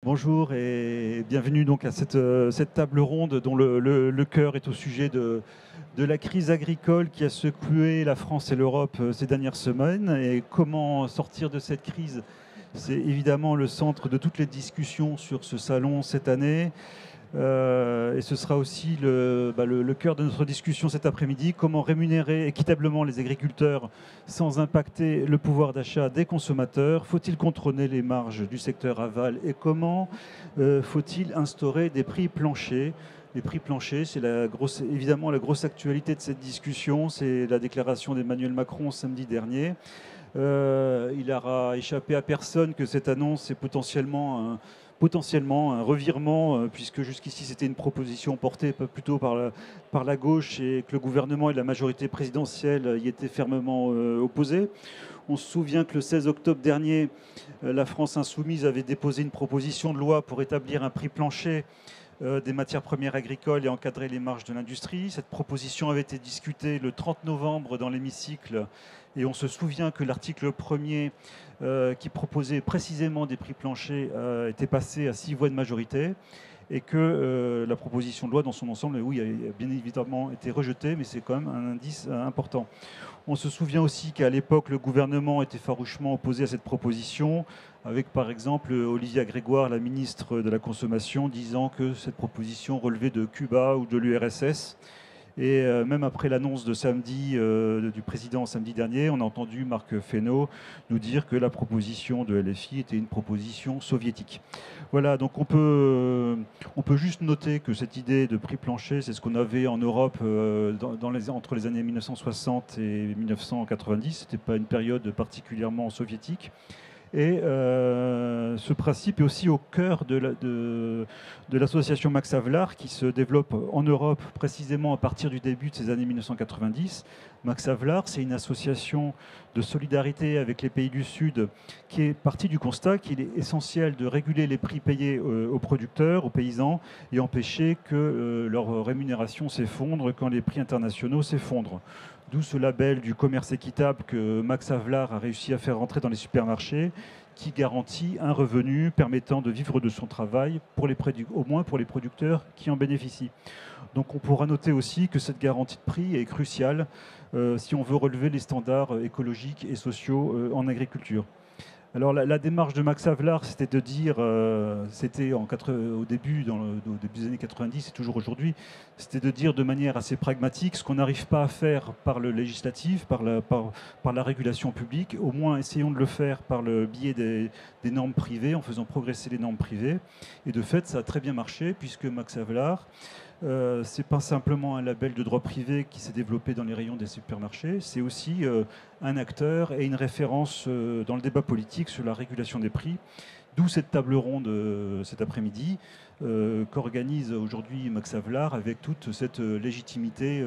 Bonjour et bienvenue donc à cette table ronde dont le cœur est au sujet de la crise agricole qui a secoué la France et l'Europe ces dernières semaines et comment sortir de cette crise. C'est évidemment le centre de toutes les discussions sur ce salon cette année. Et ce sera aussi le cœur de notre discussion cet après-midi, comment rémunérer équitablement les agriculteurs sans impacter le pouvoir d'achat des consommateurs. Faut-il contrôler les marges du secteur aval et comment faut-il instaurer des prix planchers? Les prix planchers, c'est évidemment la grosse actualité de cette discussion, c'est la déclaration d'Emmanuel Macron samedi dernier. Il n'aura échappé à personne que cette annonce est potentiellement un revirement, puisque jusqu'ici c'était une proposition portée plutôt par la gauche et que le gouvernement et la majorité présidentielle y étaient fermement opposés. On se souvient que le 16 octobre dernier, la France insoumise avait déposé une proposition de loi pour établir un prix plancher des matières premières agricoles et encadrer les marges de l'industrie. Cette proposition avait été discutée le 30 novembre dans l'hémicycle et on se souvient que l'article 1er qui proposait précisément des prix planchers était passé à 6 voix de majorité et que la proposition de loi dans son ensemble, oui, a bien évidemment été rejetée, mais c'est quand même un indice important. On se souvient aussi qu'à l'époque, le gouvernement était farouchement opposé à cette proposition, avec par exemple Olivia Grégoire, la ministre de la Consommation, disant que cette proposition relevait de Cuba ou de l'URSS. Et même après l'annonce de samedi du président samedi dernier, on a entendu Marc Fesneau nous dire que la proposition de LFI était une proposition soviétique. Voilà, donc on peut juste noter que cette idée de prix plancher, c'est ce qu'on avait en Europe entre les années 1960 et 1990. Ce n'était pas une période particulièrement soviétique. Et ce principe est aussi au cœur de l'association Max Havelaar qui se développe en Europe précisément à partir du début de ces années 1990. Max Havelaar, c'est une association de solidarité avec les pays du Sud qui est partie du constat qu'il est essentiel de réguler les prix payés aux producteurs, aux paysans, et empêcher que leur rémunération s'effondre quand les prix internationaux s'effondrent. D'où ce label du commerce équitable que Max Havelaar a réussi à faire rentrer dans les supermarchés, qui garantit un revenu permettant de vivre de son travail, au moins pour les producteurs qui en bénéficient. Donc on pourra noter aussi que cette garantie de prix est cruciale si on veut relever les standards écologiques et sociaux en agriculture. Alors la démarche de Max Havelaar, c'était de dire, au début des années 90 et toujours aujourd'hui, c'était de dire de manière assez pragmatique ce qu'on n'arrive pas à faire par le législatif, par la régulation publique, au moins essayons de le faire par le biais des normes privées, en faisant progresser les normes privées. Et de fait, ça a très bien marché, puisque Max Havelaar, c'est pas simplement un label de droit privé qui s'est développé dans les rayons des supermarchés, c'est aussi un acteur et une référence dans le débat politique sur la régulation des prix. D'où cette table ronde cet après-midi qu'organise aujourd'hui Max Havelaar avec toute cette légitimité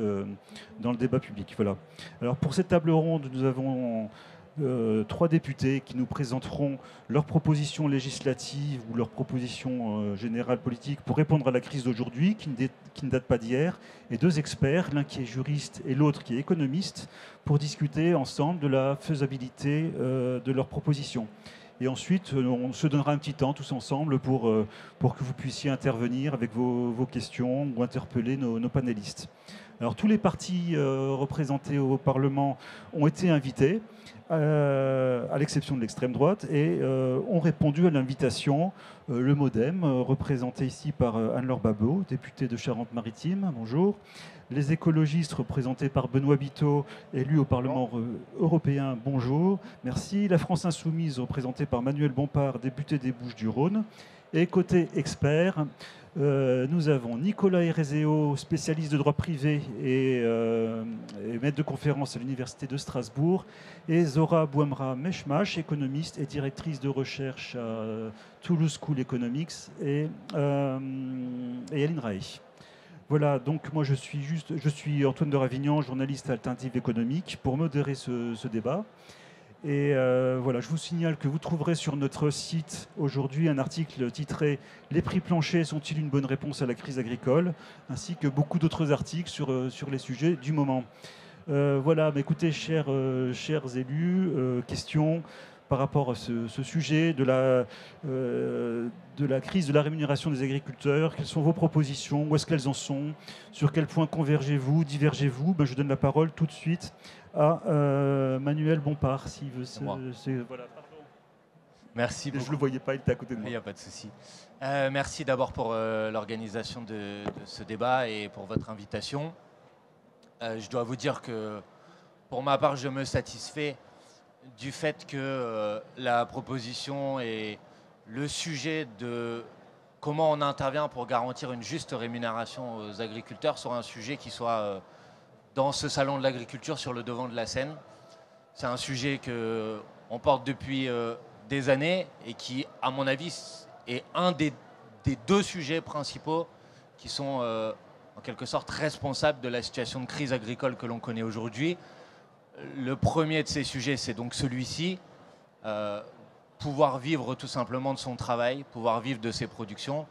dans le débat public. Voilà. Alors pour cette table ronde, nous avons 3 députés qui nous présenteront leurs propositions législatives ou leurs propositions générales politiques pour répondre à la crise d'aujourd'hui, qui ne date pas d'hier, et 2 experts, l'un qui est juriste et l'autre qui est économiste, pour discuter ensemble de la faisabilité de leurs propositions. Et ensuite, on se donnera un petit temps tous ensemble pour que vous puissiez intervenir avec vos questions ou interpeller nos panélistes. Alors tous les partis représentés au Parlement ont été invités, à l'exception de l'extrême droite, et ont répondu à l'invitation. Le MoDem, représenté ici par Anne-Laure Babeau, députée de Charente-Maritime, bonjour. Les écologistes, représentés par Benoît Biteau, élu au Parlement européen, bonjour. Merci. La France insoumise, représentée par Manuel Bompard, député des Bouches-du-Rhône. Et côté experts, nous avons Nicolas Erezeo, spécialiste de droit privé et maître de conférence à l'Université de Strasbourg, et Zora Bouamra Meshmash, économiste et directrice de recherche à Toulouse School Economics, et Yaline Rae. Voilà, donc moi je suis Antoine de Ravignan, journaliste à Alternative économique, pour modérer ce débat. Et voilà, je vous signale que vous trouverez sur notre site aujourd'hui un article titré « Les prix planchers sont-ils une bonne réponse à la crise agricole ?», ainsi que beaucoup d'autres articles sur les sujets du moment. Voilà, écoutez, chers élus, questions. par rapport à ce sujet de la crise de la rémunération des agriculteurs. Quelles sont vos propositions? Où est-ce qu'elles en sont? Sur quel point convergez-vous, divergez-vous? Je donne la parole tout de suite à Manuel Bompard, s'il veut. Voilà, pardon. Merci beaucoup. Je ne le voyais pas, il était à côté de moi. Il n'y a pas de souci. Merci d'abord pour l'organisation de ce débat et pour votre invitation. Je dois vous dire que, pour ma part, je me satisfais du fait que la proposition et le sujet de comment on intervient pour garantir une juste rémunération aux agriculteurs soit un sujet qui soit dans ce salon de l'agriculture sur le devant de la scène. C'est un sujet qu'on porte depuis des années et qui, à mon avis, est un des deux sujets principaux qui sont en quelque sorte responsables de la situation de crise agricole que l'on connaît aujourd'hui. Le premier de ces sujets, c'est donc celui-ci, pouvoir vivre tout simplement de son travail, pouvoir vivre de ses productions.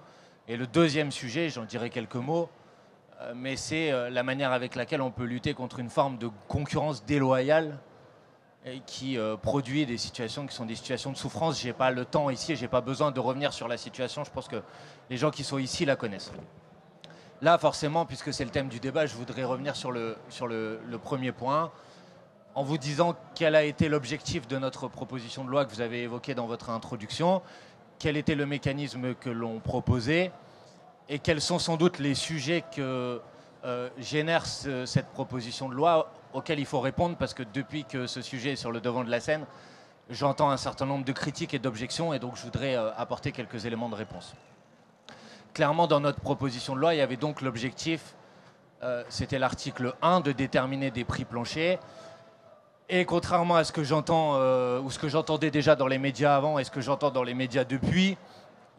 Et le deuxième sujet, j'en dirai quelques mots, mais c'est la manière avec laquelle on peut lutter contre une forme de concurrence déloyale et qui produit des situations qui sont des situations de souffrance. Je n'ai pas le temps ici et je n'ai pas besoin de revenir sur la situation. Je pense que les gens qui sont ici la connaissent. Là, forcément, puisque c'est le thème du débat, je voudrais revenir sur le premier point, en vous disant quel a été l'objectif de notre proposition de loi que vous avez évoqué dans votre introduction, quel était le mécanisme que l'on proposait et quels sont sans doute les sujets que génère cette proposition de loi auxquels il faut répondre, parce que depuis que ce sujet est sur le devant de la scène, j'entends un certain nombre de critiques et d'objections et donc je voudrais apporter quelques éléments de réponse. Clairement, dans notre proposition de loi, il y avait donc l'objectif, c'était l'article 1, de déterminer des prix planchers. Et contrairement à ce que j'entends, ou ce que j'entendais déjà dans les médias avant et ce que j'entends dans les médias depuis,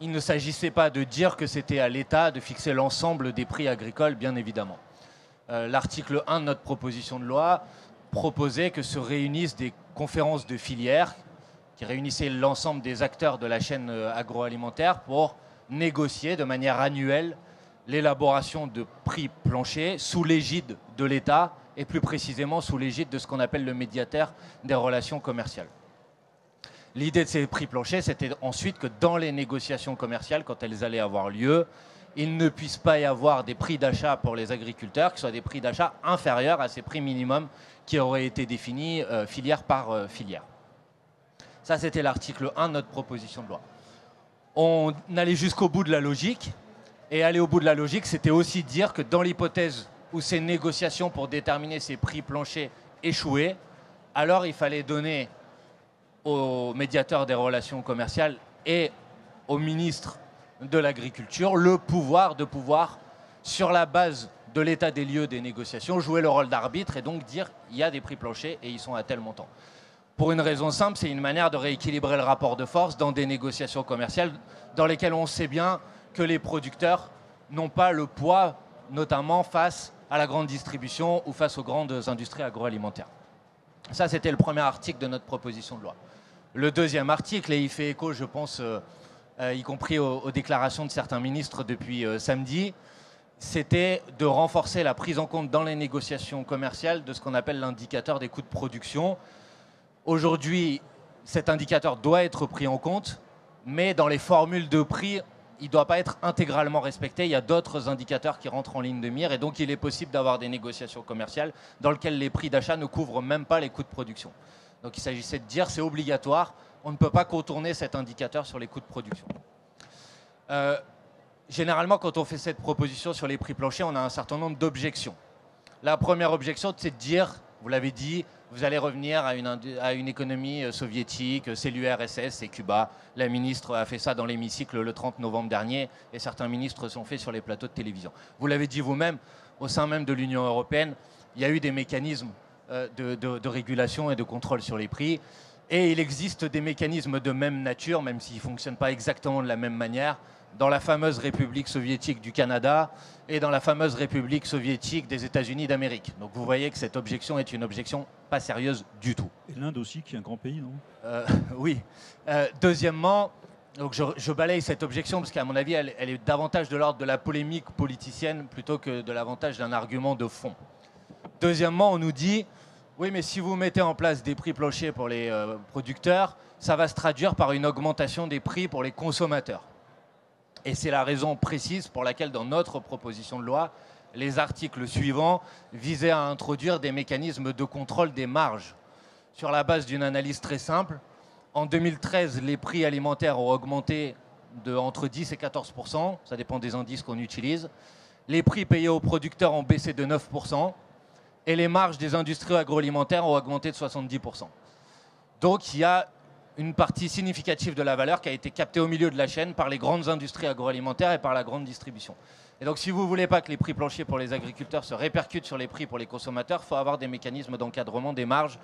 il ne s'agissait pas de dire que c'était à l'État de fixer l'ensemble des prix agricoles, bien évidemment. L'article 1 de notre proposition de loi proposait que se réunissent des conférences de filière qui réunissaient l'ensemble des acteurs de la chaîne agroalimentaire pour négocier de manière annuelle l'élaboration de prix planchers sous l'égide de l'État et plus précisément sous l'égide de ce qu'on appelle le médiateur des relations commerciales. L'idée de ces prix planchers, c'était ensuite que dans les négociations commerciales, quand elles allaient avoir lieu, il ne puisse pas y avoir des prix d'achat pour les agriculteurs qui soient des prix d'achat inférieurs à ces prix minimums qui auraient été définis filière par filière. Ça, c'était l'article 1 de notre proposition de loi. On allait jusqu'au bout de la logique, et aller au bout de la logique, c'était aussi dire que dans l'hypothèse où ces négociations pour déterminer ces prix planchers échouaient, alors il fallait donner aux médiateurs des relations commerciales et au ministre de l'Agriculture le pouvoir de sur la base de l'état des lieux des négociations, jouer le rôle d'arbitre et donc dire il y a des prix planchers et ils sont à tel montant. Pour une raison simple, c'est une manière de rééquilibrer le rapport de force dans des négociations commerciales dans lesquelles on sait bien que les producteurs n'ont pas le poids, notamment face à la grande distribution ou face aux grandes industries agroalimentaires. Ça, c'était le premier article de notre proposition de loi. Le deuxième article, et il fait écho, je pense, y compris aux déclarations de certains ministres depuis samedi, c'était de renforcer la prise en compte dans les négociations commerciales de ce qu'on appelle l'indicateur des coûts de production. Aujourd'hui, cet indicateur doit être pris en compte, mais dans les formules de prix, il ne doit pas être intégralement respecté. Il y a d'autres indicateurs qui rentrent en ligne de mire et donc il est possible d'avoir des négociations commerciales dans lesquelles les prix d'achat ne couvrent même pas les coûts de production. Donc il s'agissait de dire c'est obligatoire, on ne peut pas contourner cet indicateur sur les coûts de production. Généralement, quand on fait cette proposition sur les prix planchers, on a un certain nombre d'objections. La première objection, c'est de dire, vous l'avez dit, vous allez revenir à une économie soviétique, c'est l'URSS, c'est Cuba. La ministre a fait ça dans l'hémicycle le 30 novembre dernier et certains ministres sont faits sur les plateaux de télévision. Vous l'avez dit vous-même, au sein même de l'Union européenne, il y a eu des mécanismes de régulation et de contrôle sur les prix. Et il existe des mécanismes de même nature, même s'ils ne fonctionnent pas exactement de la même manière, dans la fameuse République soviétique du Canada et dans la fameuse République soviétique des États-Unis d'Amérique. Donc vous voyez que cette objection est une objection pas sérieuse du tout. Et l'Inde aussi, qui est un grand pays, non ? Oui. Deuxièmement, donc je balaye cette objection parce qu'à mon avis, elle est davantage de l'ordre de la polémique politicienne plutôt que de l'avantage d'un argument de fond. Deuxièmement, on nous dit, oui, mais si vous mettez en place des prix planchers pour les producteurs, ça va se traduire par une augmentation des prix pour les consommateurs. Et c'est la raison précise pour laquelle, dans notre proposition de loi, les articles suivants visaient à introduire des mécanismes de contrôle des marges. Sur la base d'une analyse très simple, en 2013, les prix alimentaires ont augmenté de entre 10 et 14%, ça dépend des indices qu'on utilise. Les prix payés aux producteurs ont baissé de 9%, et les marges des industries agroalimentaires ont augmenté de 70%. Donc il y a une partie significative de la valeur qui a été captée au milieu de la chaîne par les grandes industries agroalimentaires et par la grande distribution. Et donc si vous ne voulez pas que les prix planchers pour les agriculteurs se répercutent sur les prix pour les consommateurs, il faut avoir des mécanismes d'encadrement des marges.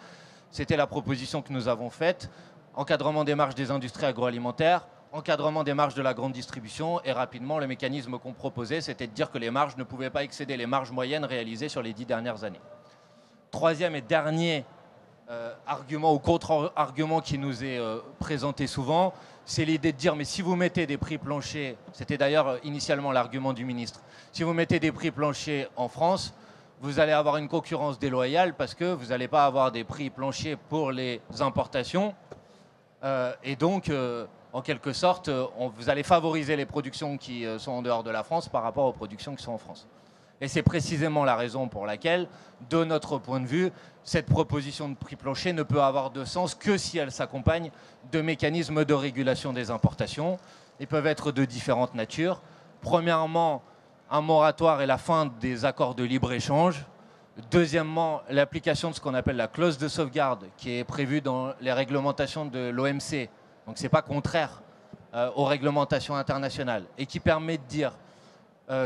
C'était la proposition que nous avons faite. Encadrement des marges des industries agroalimentaires, encadrement des marges de la grande distribution, et rapidement le mécanisme qu'on proposait, c'était de dire que les marges ne pouvaient pas excéder les marges moyennes réalisées sur les 10 dernières années. Troisième et dernier argument ou contre-argument qui nous est présenté souvent, c'est l'idée de dire mais si vous mettez des prix planchers, c'était d'ailleurs initialement l'argument du ministre, si vous mettez des prix planchers en France, vous allez avoir une concurrence déloyale parce que vous n'allez pas avoir des prix planchers pour les importations et donc en quelque sorte vous allez favoriser les productions qui sont en dehors de la France par rapport aux productions qui sont en France. Et c'est précisément la raison pour laquelle, de notre point de vue, cette proposition de prix plancher ne peut avoir de sens que si elle s'accompagne de mécanismes de régulation des importations. Ils peuvent être de différentes natures. Premièrement, un moratoire et la fin des accords de libre-échange. Deuxièmement, l'application de ce qu'on appelle la clause de sauvegarde, qui est prévue dans les réglementations de l'OMC. Donc ce n'est pas contraire aux réglementations internationales et qui permet de dire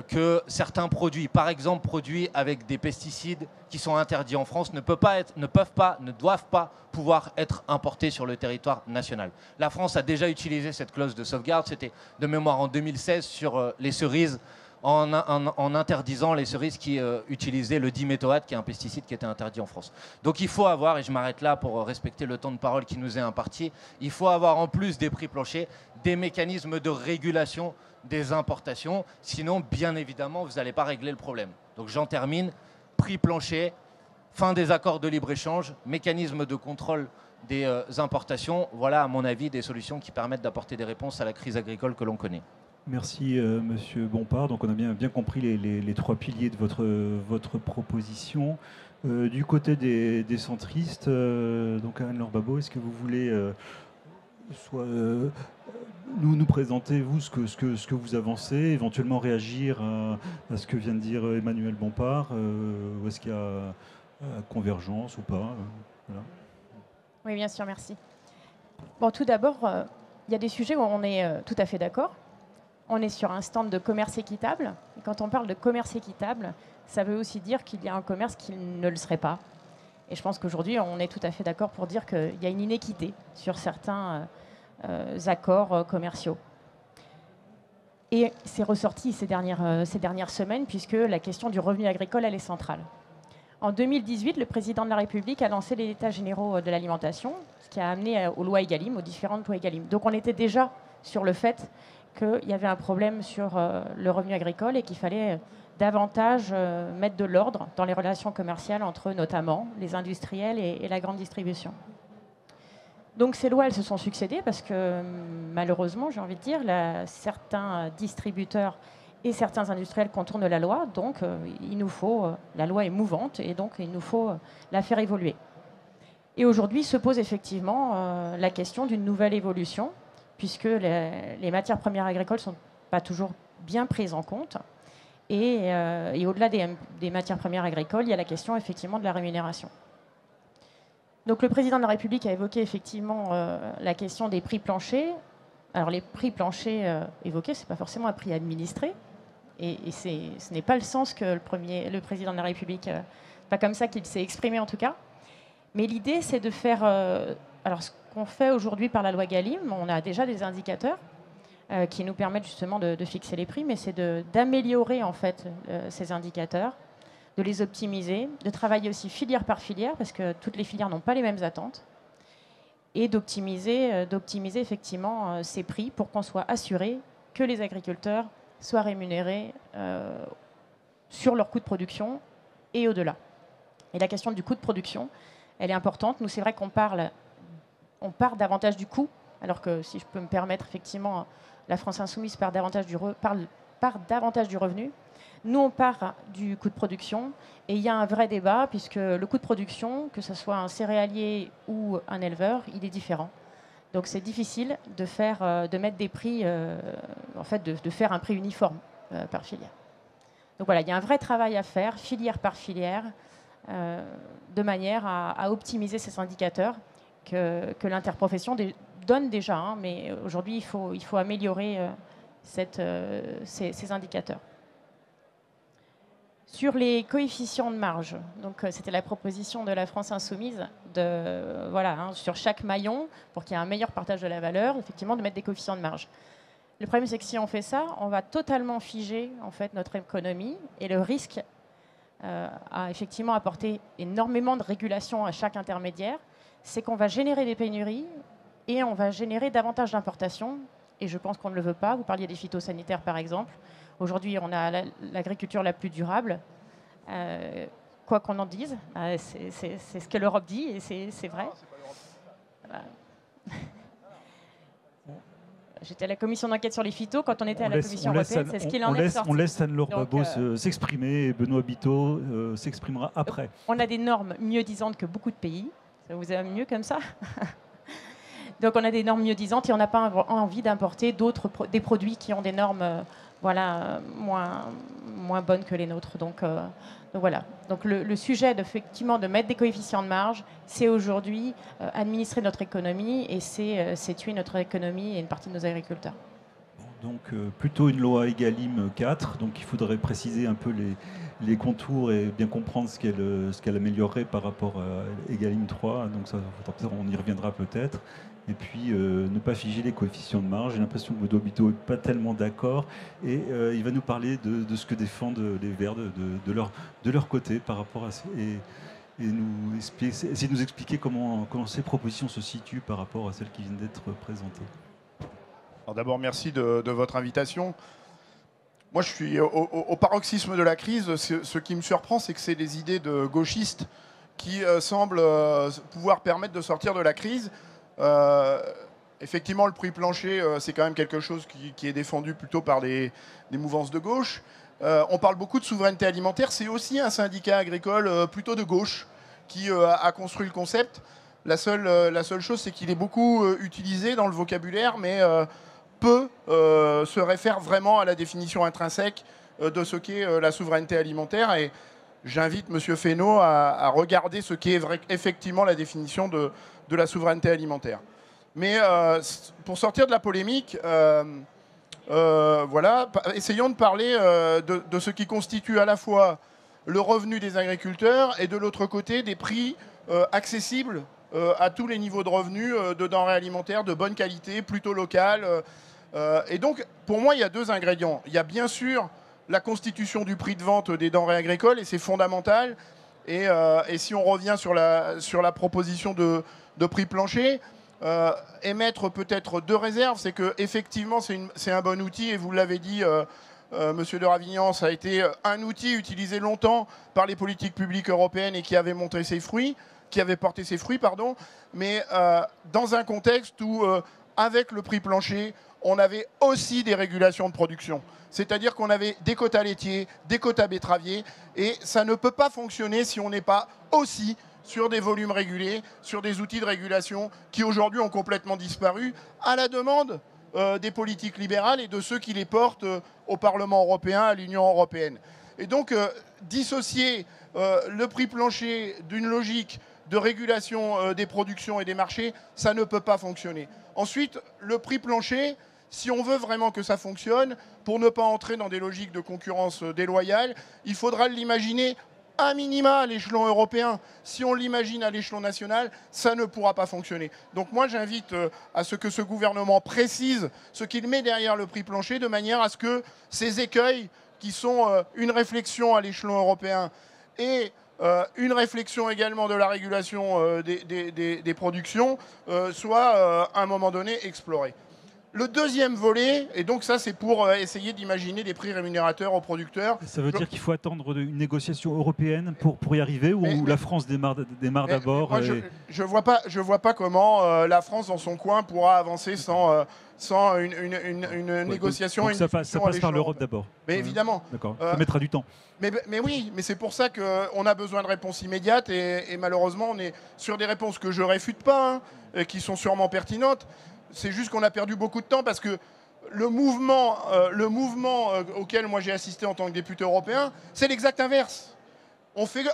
que certains produits, par exemple produits avec des pesticides qui sont interdits en France, ne doivent pas pouvoir être importés sur le territoire national. La France a déjà utilisé cette clause de sauvegarde, c'était de mémoire en 2016 sur les cerises, en interdisant les cerises qui utilisaient le diméthoate, qui est un pesticide qui était interdit en France. Donc il faut avoir, et je m'arrête là pour respecter le temps de parole qui nous est imparti, il faut avoir en plus des prix planchers, des mécanismes de régulation des importations, sinon bien évidemment vous n'allez pas régler le problème. Donc j'en termine, prix plancher, fin des accords de libre-échange, mécanisme de contrôle des importations, voilà à mon avis des solutions qui permettent d'apporter des réponses à la crise agricole que l'on connaît. Merci Monsieur Bompard. Donc on a bien compris les trois piliers de votre proposition. Du côté des centristes, donc Anne-Laure Babot, est-ce que vous voulez nous présenter vous ce que vous avancez, éventuellement réagir à ce que vient de dire Emmanuel Bompard, ou est-ce qu'il y a convergence ou pas voilà. Oui, bien sûr, merci. Bon, tout d'abord, il y a des sujets où on est tout à fait d'accord. On est sur un stand de commerce équitable. Et quand on parle de commerce équitable, ça veut aussi dire qu'il y a un commerce qui ne le serait pas. Et je pense qu'aujourd'hui, on est tout à fait d'accord pour dire qu'il y a une inéquité sur certains accords commerciaux. Et c'est ressorti ces dernières semaines, puisque la question du revenu agricole, elle est centrale. En 2018, le président de la République a lancé les États généraux de l'alimentation, ce qui a amené aux lois Egalim, aux différentes lois Egalim. Donc on était déjà sur le fait qu'il y avait un problème sur le revenu agricole et qu'il fallait davantage mettre de l'ordre dans les relations commerciales entre notamment les industriels et la grande distribution. Donc ces lois, elles se sont succédées parce que malheureusement, j'ai envie de dire, certains distributeurs et certains industriels contournent la loi. Donc il nous faut, la loi est mouvante et donc il nous faut la faire évoluer. Et aujourd'hui se pose effectivement la question d'une nouvelle évolution, puisque les matières premières agricoles ne sont pas toujours bien prises en compte. Et au-delà des matières premières agricoles, il y a la question effectivement de la rémunération. Donc le président de la République a évoqué effectivement la question des prix planchers. Alors les prix planchers évoqués, ce n'est pas forcément un prix administré. Et ce n'est pas le sens que le président de la République, pas comme ça qu'il s'est exprimé en tout cas. Mais l'idée, c'est de faire... alors ce qu'on fait aujourd'hui par la loi Egalim, on a déjà des indicateurs qui nous permettent justement de fixer les prix, mais c'est d'améliorer en fait ces indicateurs, de les optimiser, de travailler aussi filière par filière, parce que toutes les filières n'ont pas les mêmes attentes, et d'optimiser effectivement ces prix pour qu'on soit assuré que les agriculteurs soient rémunérés sur leur coût de production et au-delà. Et la question du coût de production, elle est importante. Nous, c'est vrai qu'on parle on part davantage du coût, alors que, si je peux me permettre, effectivement, la France insoumise part davantage du revenu. Nous, on part du coût de production, et il y a un vrai débat, puisque le coût de production, que ce soit un céréalier ou un éleveur, il est différent. Donc c'est difficile de mettre des prix, en fait, de faire un prix uniforme par filière. Donc voilà, il y a un vrai travail à faire, filière par filière, de manière à optimiser ces indicateurs que l'interprofession donne déjà, hein, mais aujourd'hui, il faut améliorer ces indicateurs. Sur les coefficients de marge, donc c'était la proposition de la France insoumise sur chaque maillon, pour qu'il y ait un meilleur partage de la valeur, effectivement, de mettre des coefficients de marge. Le problème, c'est que si on fait ça, on va totalement figer en fait notre économie, et le risque à effectivement apporter énormément de régulation à chaque intermédiaire, c'est qu'on va générer des pénuries et on va générer davantage d'importations. Et je pense qu'on ne le veut pas. Vous parliez des phytosanitaires, par exemple. Aujourd'hui, on a l'agriculture la plus durable. Quoi qu'on en dise, c'est ce que l'Europe dit, et c'est vrai. J'étais à la commission d'enquête sur les phytos quand on était à la commission européenne. C'est ce qu'il en est ressorti. On laisse Anne-Laure Babot s'exprimer, et Benoît Biteau s'exprimera après. On a des normes mieux disantes que beaucoup de pays. Ça vous va mieux comme ça? Donc on a des normes mieux disantes et on n'a pas envie d'importer des produits qui ont des normes moins bonnes que les nôtres. Donc voilà. Donc le sujet effectivement de mettre des coefficients de marge, c'est aujourd'hui administrer notre économie, et c'est tuer notre économie et une partie de nos agriculteurs. Donc plutôt une loi Egalim 4, donc il faudrait préciser un peu les contours et bien comprendre ce qu'elle améliorerait par rapport à Egalim 3, donc ça, on y reviendra peut-être. Et puis ne pas figer les coefficients de marge. J'ai l'impression que Benoît Biteau n'est pas tellement d'accord, et il va nous parler de ce que défendent les Verts de leur côté par rapport à ça, et essayer de nous expliquer comment ces propositions se situent par rapport à celles qui viennent d'être présentées. Alors d'abord, merci de votre invitation. Moi, je suis au paroxysme de la crise. Ce qui me surprend, c'est que c'est des idées de gauchistes qui semblent pouvoir permettre de sortir de la crise. Effectivement, le prix plancher, c'est quand même quelque chose qui est défendu plutôt par des mouvances de gauche. On parle beaucoup de souveraineté alimentaire. C'est aussi un syndicat agricole plutôt de gauche qui a construit le concept. La seule chose, c'est qu'il est beaucoup utilisé dans le vocabulaire, mais peu se réfère vraiment à la définition intrinsèque de ce qu'est la souveraineté alimentaire. Et j'invite M. Fesneau à regarder ce qu'est effectivement la définition de la souveraineté alimentaire. Mais pour sortir de la polémique, essayons de parler de ce qui constitue à la fois le revenu des agriculteurs et de l'autre côté des prix accessibles à tous les niveaux de revenus de denrées alimentaires de bonne qualité, plutôt locales. Et donc, pour moi, il y a deux ingrédients. Il y a bien sûr la constitution du prix de vente des denrées agricoles, et c'est fondamental. Et si on revient sur la proposition de prix plancher, émettre peut-être deux réserves, c'est qu'effectivement, c'est un bon outil, et vous l'avez dit, Monsieur de Ravignan, ça a été un outil utilisé longtemps par les politiques publiques européennes et qui avait porté ses fruits, mais dans un contexte où, avec le prix plancher, on avait aussi des régulations de production. C'est-à-dire qu'on avait des quotas laitiers, des quotas betteraviers, et ça ne peut pas fonctionner si on n'est pas aussi sur des volumes régulés, sur des outils de régulation qui aujourd'hui ont complètement disparu, à la demande des politiques libérales et de ceux qui les portent au Parlement européen, à l'Union européenne. Et donc, dissocier le prix plancher d'une logique de régulation des productions et des marchés, ça ne peut pas fonctionner. Ensuite, le prix plancher, si on veut vraiment que ça fonctionne, pour ne pas entrer dans des logiques de concurrence déloyale, il faudra l'imaginer à minima à l'échelon européen. Si on l'imagine à l'échelon national, ça ne pourra pas fonctionner. Donc moi, j'invite à ce que ce gouvernement précise ce qu'il met derrière le prix plancher, de manière à ce que ces écueils, qui sont une réflexion à l'échelon européen et une réflexion également de la régulation des productions, soient à un moment donné explorés. Le deuxième volet, et donc ça c'est pour essayer d'imaginer des prix rémunérateurs aux producteurs. Ça veut dire qu'il faut attendre une négociation européenne pour y arriver, ou la France démarre d'abord Je vois pas comment la France dans son coin pourra avancer sans une négociation. Donc ça passe par l'Europe d'abord. Mais évidemment. D'accord. Ça mettra du temps. Mais oui, mais c'est pour ça qu'on a besoin de réponses immédiates et malheureusement on est sur des réponses que je réfute pas, qui sont sûrement pertinentes. C'est juste qu'on a perdu beaucoup de temps parce que le mouvement auquel moi j'ai assisté en tant que député européen, c'est l'exact inverse. On fait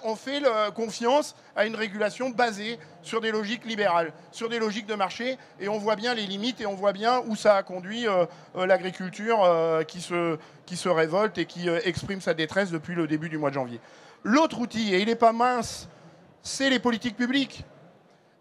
confiance à une régulation basée sur des logiques libérales, sur des logiques de marché, et on voit bien les limites et on voit bien où ça a conduit l'agriculture qui se révolte et qui exprime sa détresse depuis le début du mois de janvier. L'autre outil, et il n'est pas mince, c'est les politiques publiques.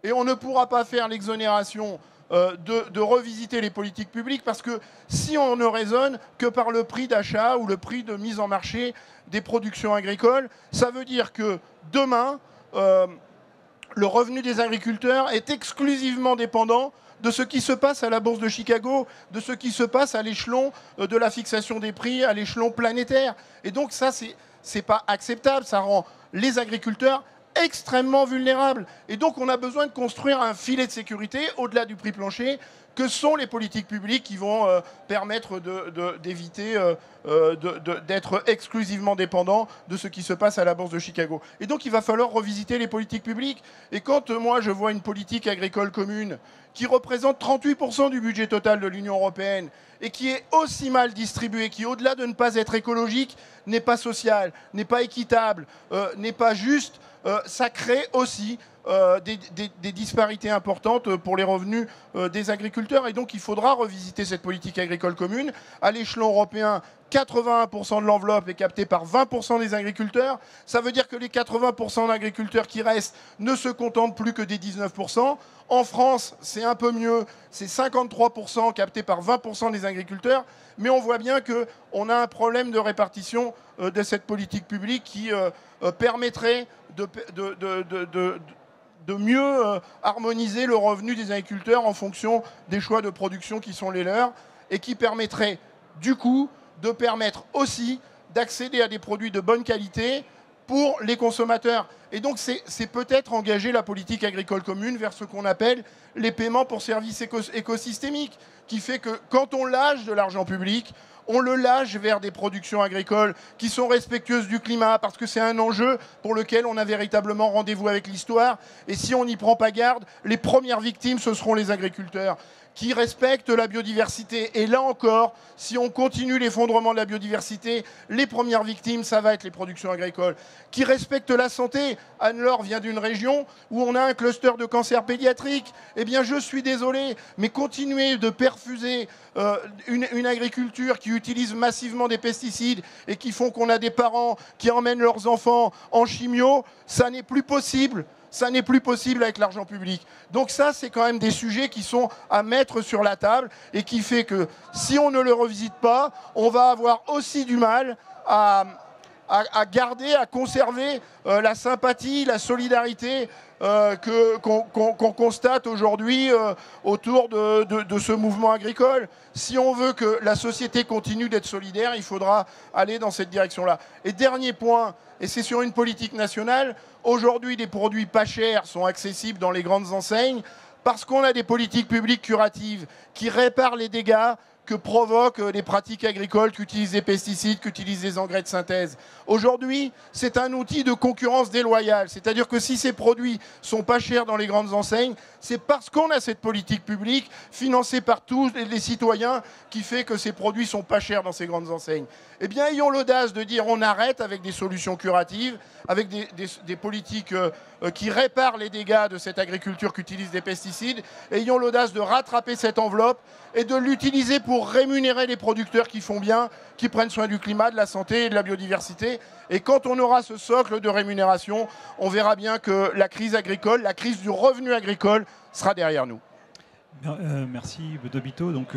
Et on ne pourra pas faire l'exonération de revisiter les politiques publiques parce que si on ne raisonne que par le prix d'achat ou le prix de mise en marché des productions agricoles, ça veut dire que demain, le revenu des agriculteurs est exclusivement dépendant de ce qui se passe à la bourse de Chicago, de ce qui se passe à l'échelon de la fixation des prix, à l'échelon planétaire. Et donc ça, c'est pas acceptable, ça rend les agriculteurs extrêmement vulnérables. Et donc on a besoin de construire un filet de sécurité au-delà du prix plancher, que sont les politiques publiques qui vont permettre d'éviter d'être exclusivement dépendants de ce qui se passe à la bourse de Chicago. Et donc il va falloir revisiter les politiques publiques. Et quand moi je vois une politique agricole commune qui représente 38% du budget total de l'Union européenne et qui est aussi mal distribuée, qui au-delà de ne pas être écologique, n'est pas sociale, n'est pas équitable, n'est pas juste, ça crée aussi des disparités importantes pour les revenus des agriculteurs. Et donc il faudra revisiter cette politique agricole commune. À l'échelon européen, 81% de l'enveloppe est captée par 20% des agriculteurs. Ça veut dire que les 80% d'agriculteurs qui restent ne se contentent plus que des 19%. En France, c'est un peu mieux, c'est 53% captés par 20% des agriculteurs. Mais on voit bien qu'on a un problème de répartition de cette politique publique qui permettrait de mieux harmoniser le revenu des agriculteurs en fonction des choix de production qui sont les leurs et qui permettrait du coup de permettre aussi d'accéder à des produits de bonne qualité pour les consommateurs. Et donc c'est peut-être engager la politique agricole commune vers ce qu'on appelle les paiements pour services écosystémiques, qui fait que quand on lâche de l'argent public, on le lâche vers des productions agricoles qui sont respectueuses du climat, parce que c'est un enjeu pour lequel on a véritablement rendez-vous avec l'histoire. Et si on n'y prend pas garde, les premières victimes, ce seront les agriculteurs qui respectent la biodiversité. Et là encore, si on continue l'effondrement de la biodiversité, les premières victimes, ça va être les productions agricoles. Qui respectent la santé. Anne-Laure vient d'une région où on a un cluster de cancer pédiatrique. Eh bien, je suis désolé, mais continuer de perfuser une agriculture qui utilise massivement des pesticides et qui font qu'on a des parents qui emmènent leurs enfants en chimio, ça n'est plus possible. Ça n'est plus possible avec l'argent public. Donc ça, c'est quand même des sujets qui sont à mettre sur la table et qui fait que si on ne le revisite pas, on va avoir aussi du mal à garder, à conserver la sympathie, la solidarité qu'on constate aujourd'hui autour de ce mouvement agricole. Si on veut que la société continue d'être solidaire, il faudra aller dans cette direction-là. Et dernier point, et c'est sur une politique nationale, aujourd'hui des produits pas chers sont accessibles dans les grandes enseignes parce qu'on a des politiques publiques curatives qui réparent les dégâts que provoquent les pratiques agricoles qui utilisent des pesticides, qui utilisent des engrais de synthèse. Aujourd'hui, c'est un outil de concurrence déloyale. C'est-à-dire que si ces produits sont pas chers dans les grandes enseignes, c'est parce qu'on a cette politique publique financée par tous les citoyens qui fait que ces produits sont pas chers dans ces grandes enseignes. Eh bien, ayons l'audace de dire on arrête avec des solutions curatives, avec des politiques qui réparent les dégâts de cette agriculture qui utilise des pesticides. Ayons l'audace de rattraper cette enveloppe et de l'utiliser pour rémunérer les producteurs qui font bien, qui prennent soin du climat, de la santé et de la biodiversité. Et quand on aura ce socle de rémunération, on verra bien que la crise agricole, la crise du revenu agricole sera derrière nous. Merci Dobito. Donc,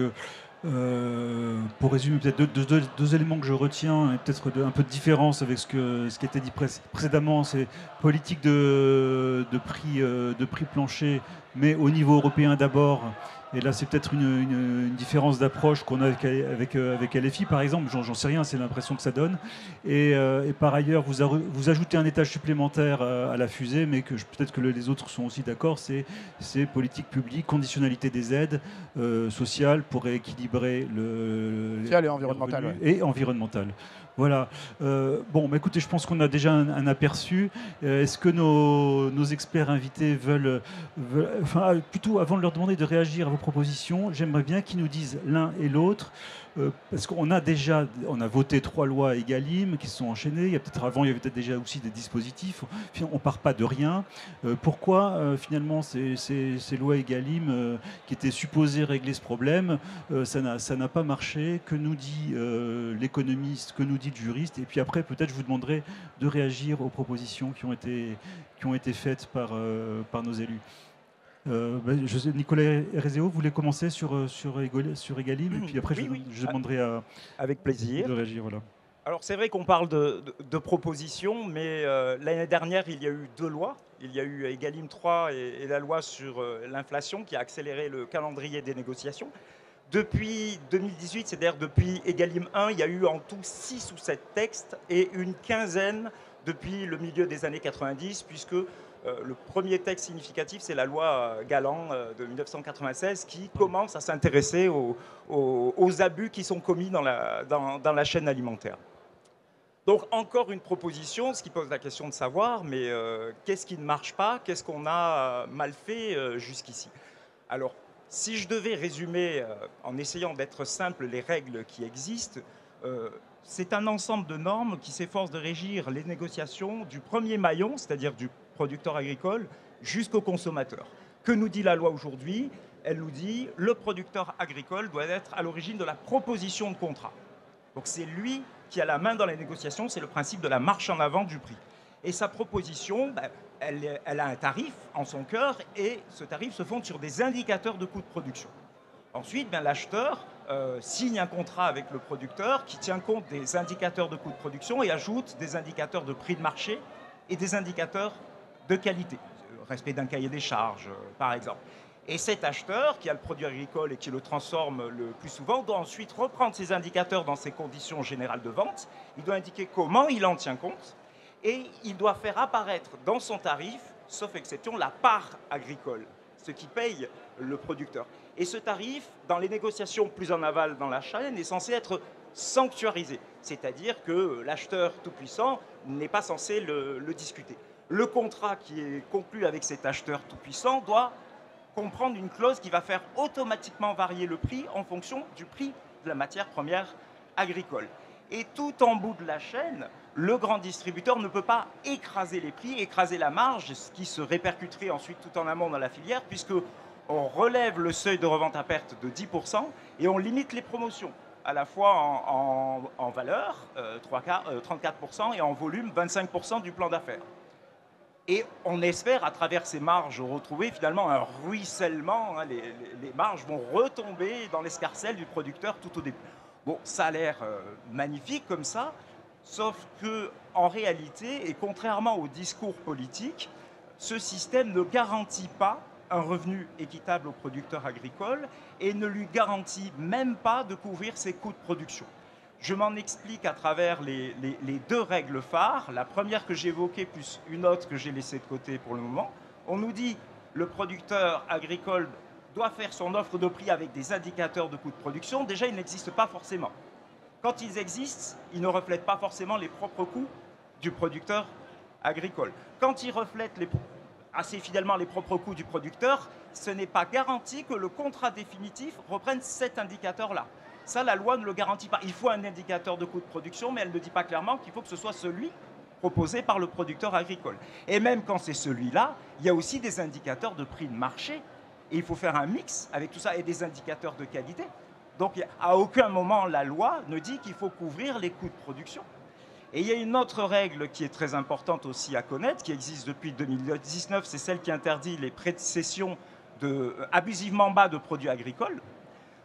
Pour résumer, peut-être deux éléments que je retiens, et peut-être un peu de différence avec ce qui a été dit précédemment, c'est politique de prix plancher, mais au niveau européen d'abord. Et là, c'est peut-être une différence d'approche qu'on a avec LFI, par exemple. J'en sais rien, c'est l'impression que ça donne. Et par ailleurs, vous ajoutez un étage supplémentaire à la fusée, mais que peut-être que les autres sont aussi d'accord, c'est politique publique, conditionnalité des aides sociales pour rééquilibrer social et environnemental. Ouais. Et environnemental. Voilà. Bon, bah, écoutez, je pense qu'on a déjà un aperçu. Est-ce que nos experts invités veulent, enfin, plutôt avant de leur demander de réagir à vos propositions, j'aimerais bien qu'ils nous disent l'un et l'autre, parce qu'on a voté 3 lois Egalim qui se sont enchaînées. Il y avait peut-être déjà aussi des dispositifs. On ne part pas de rien. Pourquoi finalement ces lois Egalim qui étaient supposées régler ce problème, ça n'a pas marché? Que nous dit l'économiste? Que nous dit le juriste? Et puis après, peut-être je vous demanderai de réagir aux propositions qui ont été faites par nos élus. Nicolas Hérézéau, vous voulez commencer sur Egalim, et puis après je demanderai avec plaisir de réagir. Voilà. Alors c'est vrai qu'on parle de propositions, mais l'année dernière il y a eu 2 lois. Il y a eu Egalim 3 et la loi sur l'inflation qui a accéléré le calendrier des négociations. Depuis 2018, c'est-à-dire depuis Egalim 1, il y a eu en tout 6 ou 7 textes et une quinzaine depuis le milieu des années 90, puisque le premier texte significatif, c'est la loi Galland de 1996 qui commence à s'intéresser aux abus qui sont commis dans la chaîne alimentaire. Donc encore une proposition, ce qui pose la question de savoir, mais qu'est-ce qui ne marche pas? Qu'est-ce qu'on a mal fait jusqu'ici? Alors, si je devais résumer en essayant d'être simple les règles qui existent, c'est un ensemble de normes qui s'efforce de régir les négociations du premier maillon, c'est-à-dire du producteur agricole, jusqu'au consommateur. Que nous dit la loi aujourd'hui? Elle nous dit le producteur agricole doit être à l'origine de la proposition de contrat. Donc c'est lui qui a la main dans les négociations, c'est le principe de la marche en avant du prix. Et sa proposition, elle a un tarif en son cœur, et ce tarif se fonde sur des indicateurs de coûts de production. Ensuite, l'acheteur signe un contrat avec le producteur qui tient compte des indicateurs de coûts de production et ajoute des indicateurs de prix de marché et des indicateurs de qualité, respect d'un cahier des charges, par exemple. Et cet acheteur, qui a le produit agricole et qui le transforme le plus souvent, doit ensuite reprendre ces indicateurs dans ses conditions générales de vente. Il doit indiquer comment il en tient compte et il doit faire apparaître dans son tarif, sauf exception, la part agricole, ce qui paye le producteur. Et ce tarif, dans les négociations plus en aval dans la chaîne, est censé être sanctuarisé, c'est-à-dire que l'acheteur tout-puissant n'est pas censé le discuter. Le contrat qui est conclu avec cet acheteur tout-puissant doit comprendre une clause qui va faire automatiquement varier le prix en fonction du prix de la matière première agricole. Et tout en bout de la chaîne, le grand distributeur ne peut pas écraser les prix, écraser la marge, ce qui se répercuterait ensuite tout en amont dans la filière, puisqu'on relève le seuil de revente à perte de 10% et on limite les promotions, à la fois en valeur, 34%, et en volume, 25% du plan d'affaires. Et on espère, à travers ces marges, retrouver finalement un ruissellement. Les marges vont retomber dans l'escarcelle du producteur tout au début. Bon, ça a l'air magnifique comme ça, sauf qu'en réalité, et contrairement au discours politique, ce système ne garantit pas un revenu équitable au producteur agricole et ne lui garantit même pas de couvrir ses coûts de production. Je m'en explique à travers les 2 règles phares. La première que j'ai évoquée, plus une autre que j'ai laissée de côté pour le moment. On nous dit que le producteur agricole doit faire son offre de prix avec des indicateurs de coûts de production. Déjà, ils n'existent pas forcément. Quand ils existent, ils ne reflètent pas forcément les propres coûts du producteur agricole. Quand ils reflètent assez fidèlement les propres coûts du producteur, ce n'est pas garanti que le contrat définitif reprenne cet indicateur-là. Ça, la loi ne le garantit pas. Il faut un indicateur de coût de production, mais elle ne dit pas clairement qu'il faut que ce soit celui proposé par le producteur agricole. Et même quand c'est celui-là, il y a aussi des indicateurs de prix de marché. Et il faut faire un mix avec tout ça et des indicateurs de qualité. Donc, à aucun moment, la loi ne dit qu'il faut couvrir les coûts de production. Et il y a une autre règle qui est très importante aussi à connaître, qui existe depuis 2019, c'est celle qui interdit les prêts de cession abusivement bas de produits agricoles.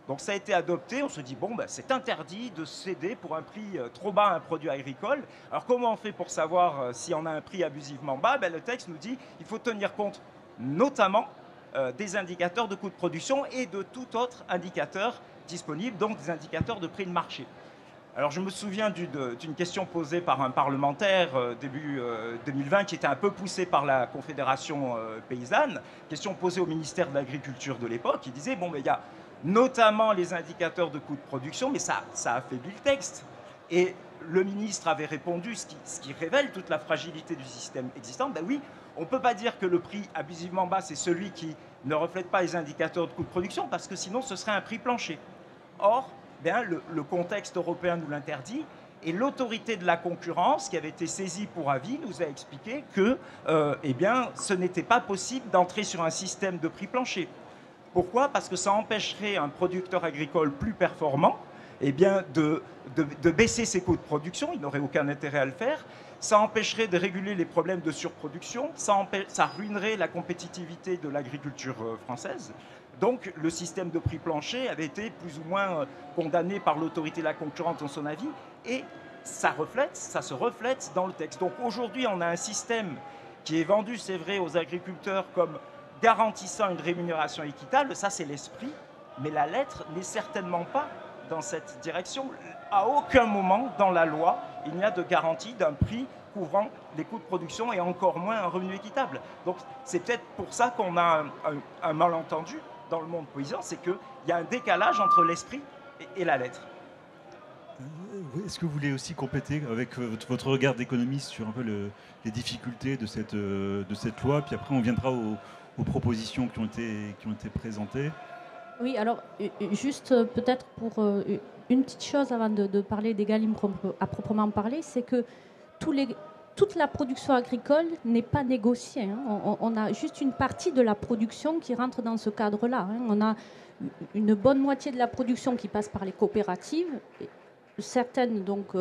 Donc ça a été adopté, on se dit, bon, ben, c'est interdit de céder pour un prix trop bas à un produit agricole. Alors comment on fait pour savoir si on a un prix abusivement bas? Ben, le texte nous dit qu'il faut tenir compte notamment des indicateurs de coût de production et de tout autre indicateur disponible, donc des indicateurs de prix de marché. Alors je me souviens d'une question posée par un parlementaire début 2020 qui était un peu poussée par la Confédération paysanne, question posée au ministère de l'Agriculture de l'époque, qui disait, bon, mais il y a notamment les indicateurs de coût de production, mais ça affaiblit le texte. Et le ministre avait répondu, ce qui révèle toute la fragilité du système existant, ben oui, on ne peut pas dire que le prix abusivement bas, c'est celui qui ne reflète pas les indicateurs de coût de production, parce que sinon ce serait un prix plancher. Or, bien, le contexte européen nous l'interdit, et l'autorité de la concurrence, qui avait été saisie pour avis, nous a expliqué que eh bien, ce n'était pas possible d'entrer sur un système de prix plancher. Pourquoi? Parce que ça empêcherait un producteur agricole plus performant eh bien, de baisser ses coûts de production, il n'aurait aucun intérêt à le faire. Ça empêcherait de réguler les problèmes de surproduction, ça ruinerait la compétitivité de l'agriculture française. Donc le système de prix plancher avait été plus ou moins condamné par l'autorité de la concurrence dans son avis, et ça se reflète dans le texte. Donc aujourd'hui, on a un système qui est vendu, c'est vrai, aux agriculteurs comme garantissant une rémunération équitable, ça c'est l'esprit, mais la lettre n'est certainement pas dans cette direction. À aucun moment dans la loi, il n'y a de garantie d'un prix couvrant les coûts de production et encore moins un revenu équitable. Donc c'est peut-être pour ça qu'on a un malentendu dans le monde paysan, c'est qu'il y a un décalage entre l'esprit et la lettre. Est-ce que vous voulez aussi compléter avec votre regard d'économiste sur un peu les difficultés de cette loi, puis après on viendra aux propositions qui ont été présentées? Oui, alors juste peut-être pour une petite chose avant de parler d'Egalim à proprement parler, c'est que toute la production agricole n'est pas négociée. Hein. On a juste une partie de la production qui rentre dans ce cadre-là. Hein. On a une bonne moitié de la production qui passe par les coopératives, certaines donc,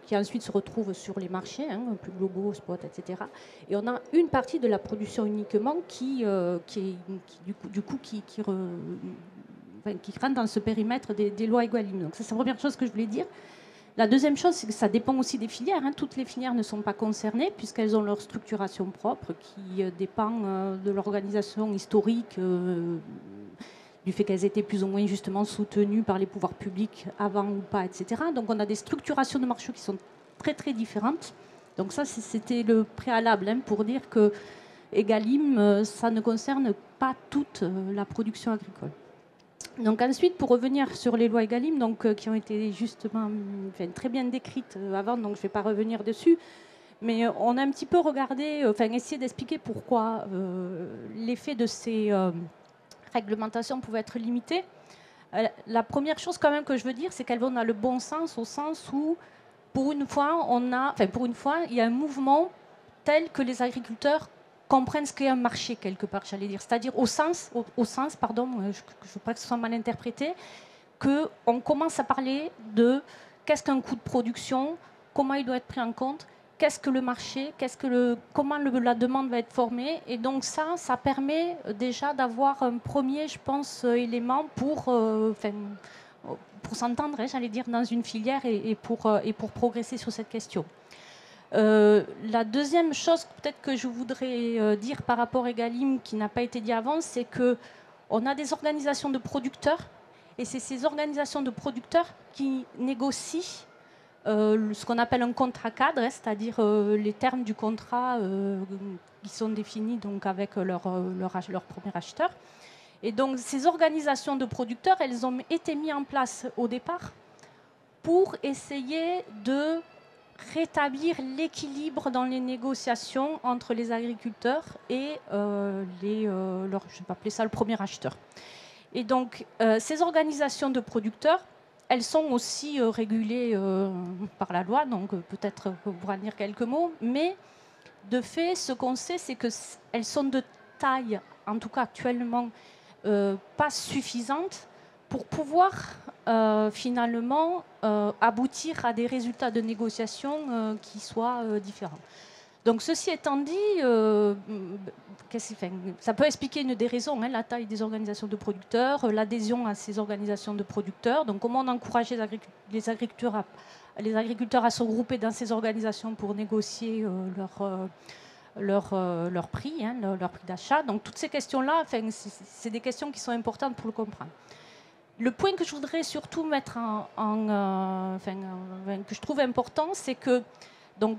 qui ensuite se retrouvent sur les marchés, hein, plus globaux, spot, etc. Et on a une partie de la production uniquement qui rentre dans ce périmètre des lois Egalim. Donc ça, c'est la première chose que je voulais dire. La deuxième chose, c'est que ça dépend aussi des filières. Hein. Toutes les filières ne sont pas concernées puisqu'elles ont leur structuration propre qui dépend de l'organisation historique, du fait qu'elles étaient plus ou moins justement soutenues par les pouvoirs publics avant ou pas, etc. Donc on a des structurations de marché qui sont très très différentes. Donc ça, c'était le préalable hein, pour dire que Egalim, ça ne concerne pas toute la production agricole. Donc ensuite, pour revenir sur les lois Egalim, donc, qui ont été justement très bien décrites avant, donc je ne vais pas revenir dessus, mais on a un petit peu regardé, essayé d'expliquer pourquoi l'effet de ces réglementations pouvait être limité. La première chose quand même que je veux dire, c'est qu'elles vont dans le bon sens, au sens où, pour une fois, il y a un mouvement tel que les agriculteurs comprennent ce qu'est un marché quelque part, j'allais dire. C'est-à-dire au sens, pardon, je ne veux pas que ce soit mal interprété, qu'on commence à parler de qu'est-ce qu'un coût de production, comment il doit être pris en compte, qu'est-ce que le marché, comment la demande va être formée. Et donc ça permet déjà d'avoir un premier, je pense, élément pour s'entendre, hein, j'allais dire, dans une filière et pour progresser sur cette question. La deuxième chose peut-être que je voudrais dire par rapport à Egalim qui n'a pas été dit avant, c'est qu'on a des organisations de producteurs et c'est ces organisations de producteurs qui négocient ce qu'on appelle un contrat cadre, hein, c'est-à-dire les termes du contrat qui sont définis donc, avec leur premier acheteur. Et donc ces organisations de producteurs, elles ont été mises en place au départ pour essayer de rétablir l'équilibre dans les négociations entre les agriculteurs et je vais appeler ça le premier acheteur. Et donc, ces organisations de producteurs, elles sont aussi régulées par la loi, donc peut-être vous pourrez en dire quelques mots, mais de fait, ce qu'on sait, c'est qu'elles sont de taille, en tout cas actuellement, pas suffisante pour pouvoir finalement aboutir à des résultats de négociation qui soient différents. Donc ceci étant dit, ça peut expliquer une des raisons, hein, la taille des organisations de producteurs, l'adhésion à ces organisations de producteurs. Donc comment on encourage les agriculteurs à se regrouper dans ces organisations pour négocier leur prix, hein, leur prix d'achat. Donc toutes ces questions-là, c'est des questions qui sont importantes pour le comprendre. Le point que je voudrais surtout mettre que je trouve important, c'est que donc,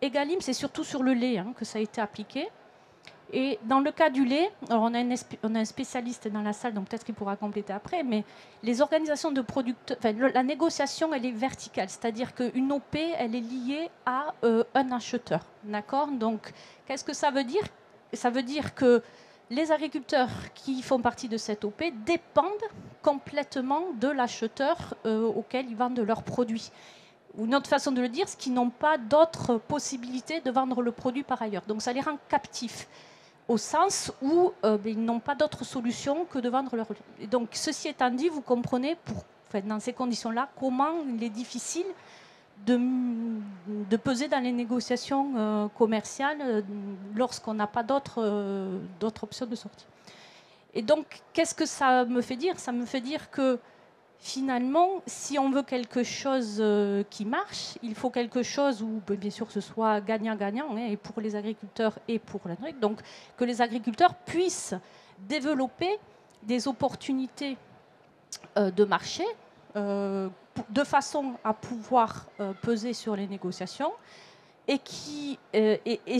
Egalim, c'est surtout sur le lait, hein, que ça a été appliqué. Et dans le cas du lait, alors on a un spécialiste dans la salle, donc peut-être qu'il pourra compléter après, mais les organisations de producteurs, la négociation, elle est verticale, c'est-à-dire qu'une OP, elle est liée à un acheteur. D'accord ? Donc, qu'est-ce que ça veut dire ? Ça veut dire que les agriculteurs qui font partie de cette OP dépendent complètement de l'acheteur auquel ils vendent leurs produits. Ou une autre façon de le dire, c'est qu'ils n'ont pas d'autres possibilités de vendre le produit par ailleurs. Donc ça les rend captifs, au sens où ils n'ont pas d'autre solution que de vendre leur produit. Et donc ceci étant dit, vous comprenez, dans ces conditions-là, comment il est difficile de peser dans les négociations commerciales lorsqu'on n'a pas d'autres options de sortie. Et donc, qu'est-ce que ça me fait dire ? Ça me fait dire que finalement, si on veut quelque chose qui marche, il faut quelque chose où, bien sûr, ce soit gagnant-gagnant, hein, et pour les agriculteurs et pour l'agriculture. Donc, que les agriculteurs puissent développer des opportunités de marché de façon à pouvoir peser sur les négociations. Et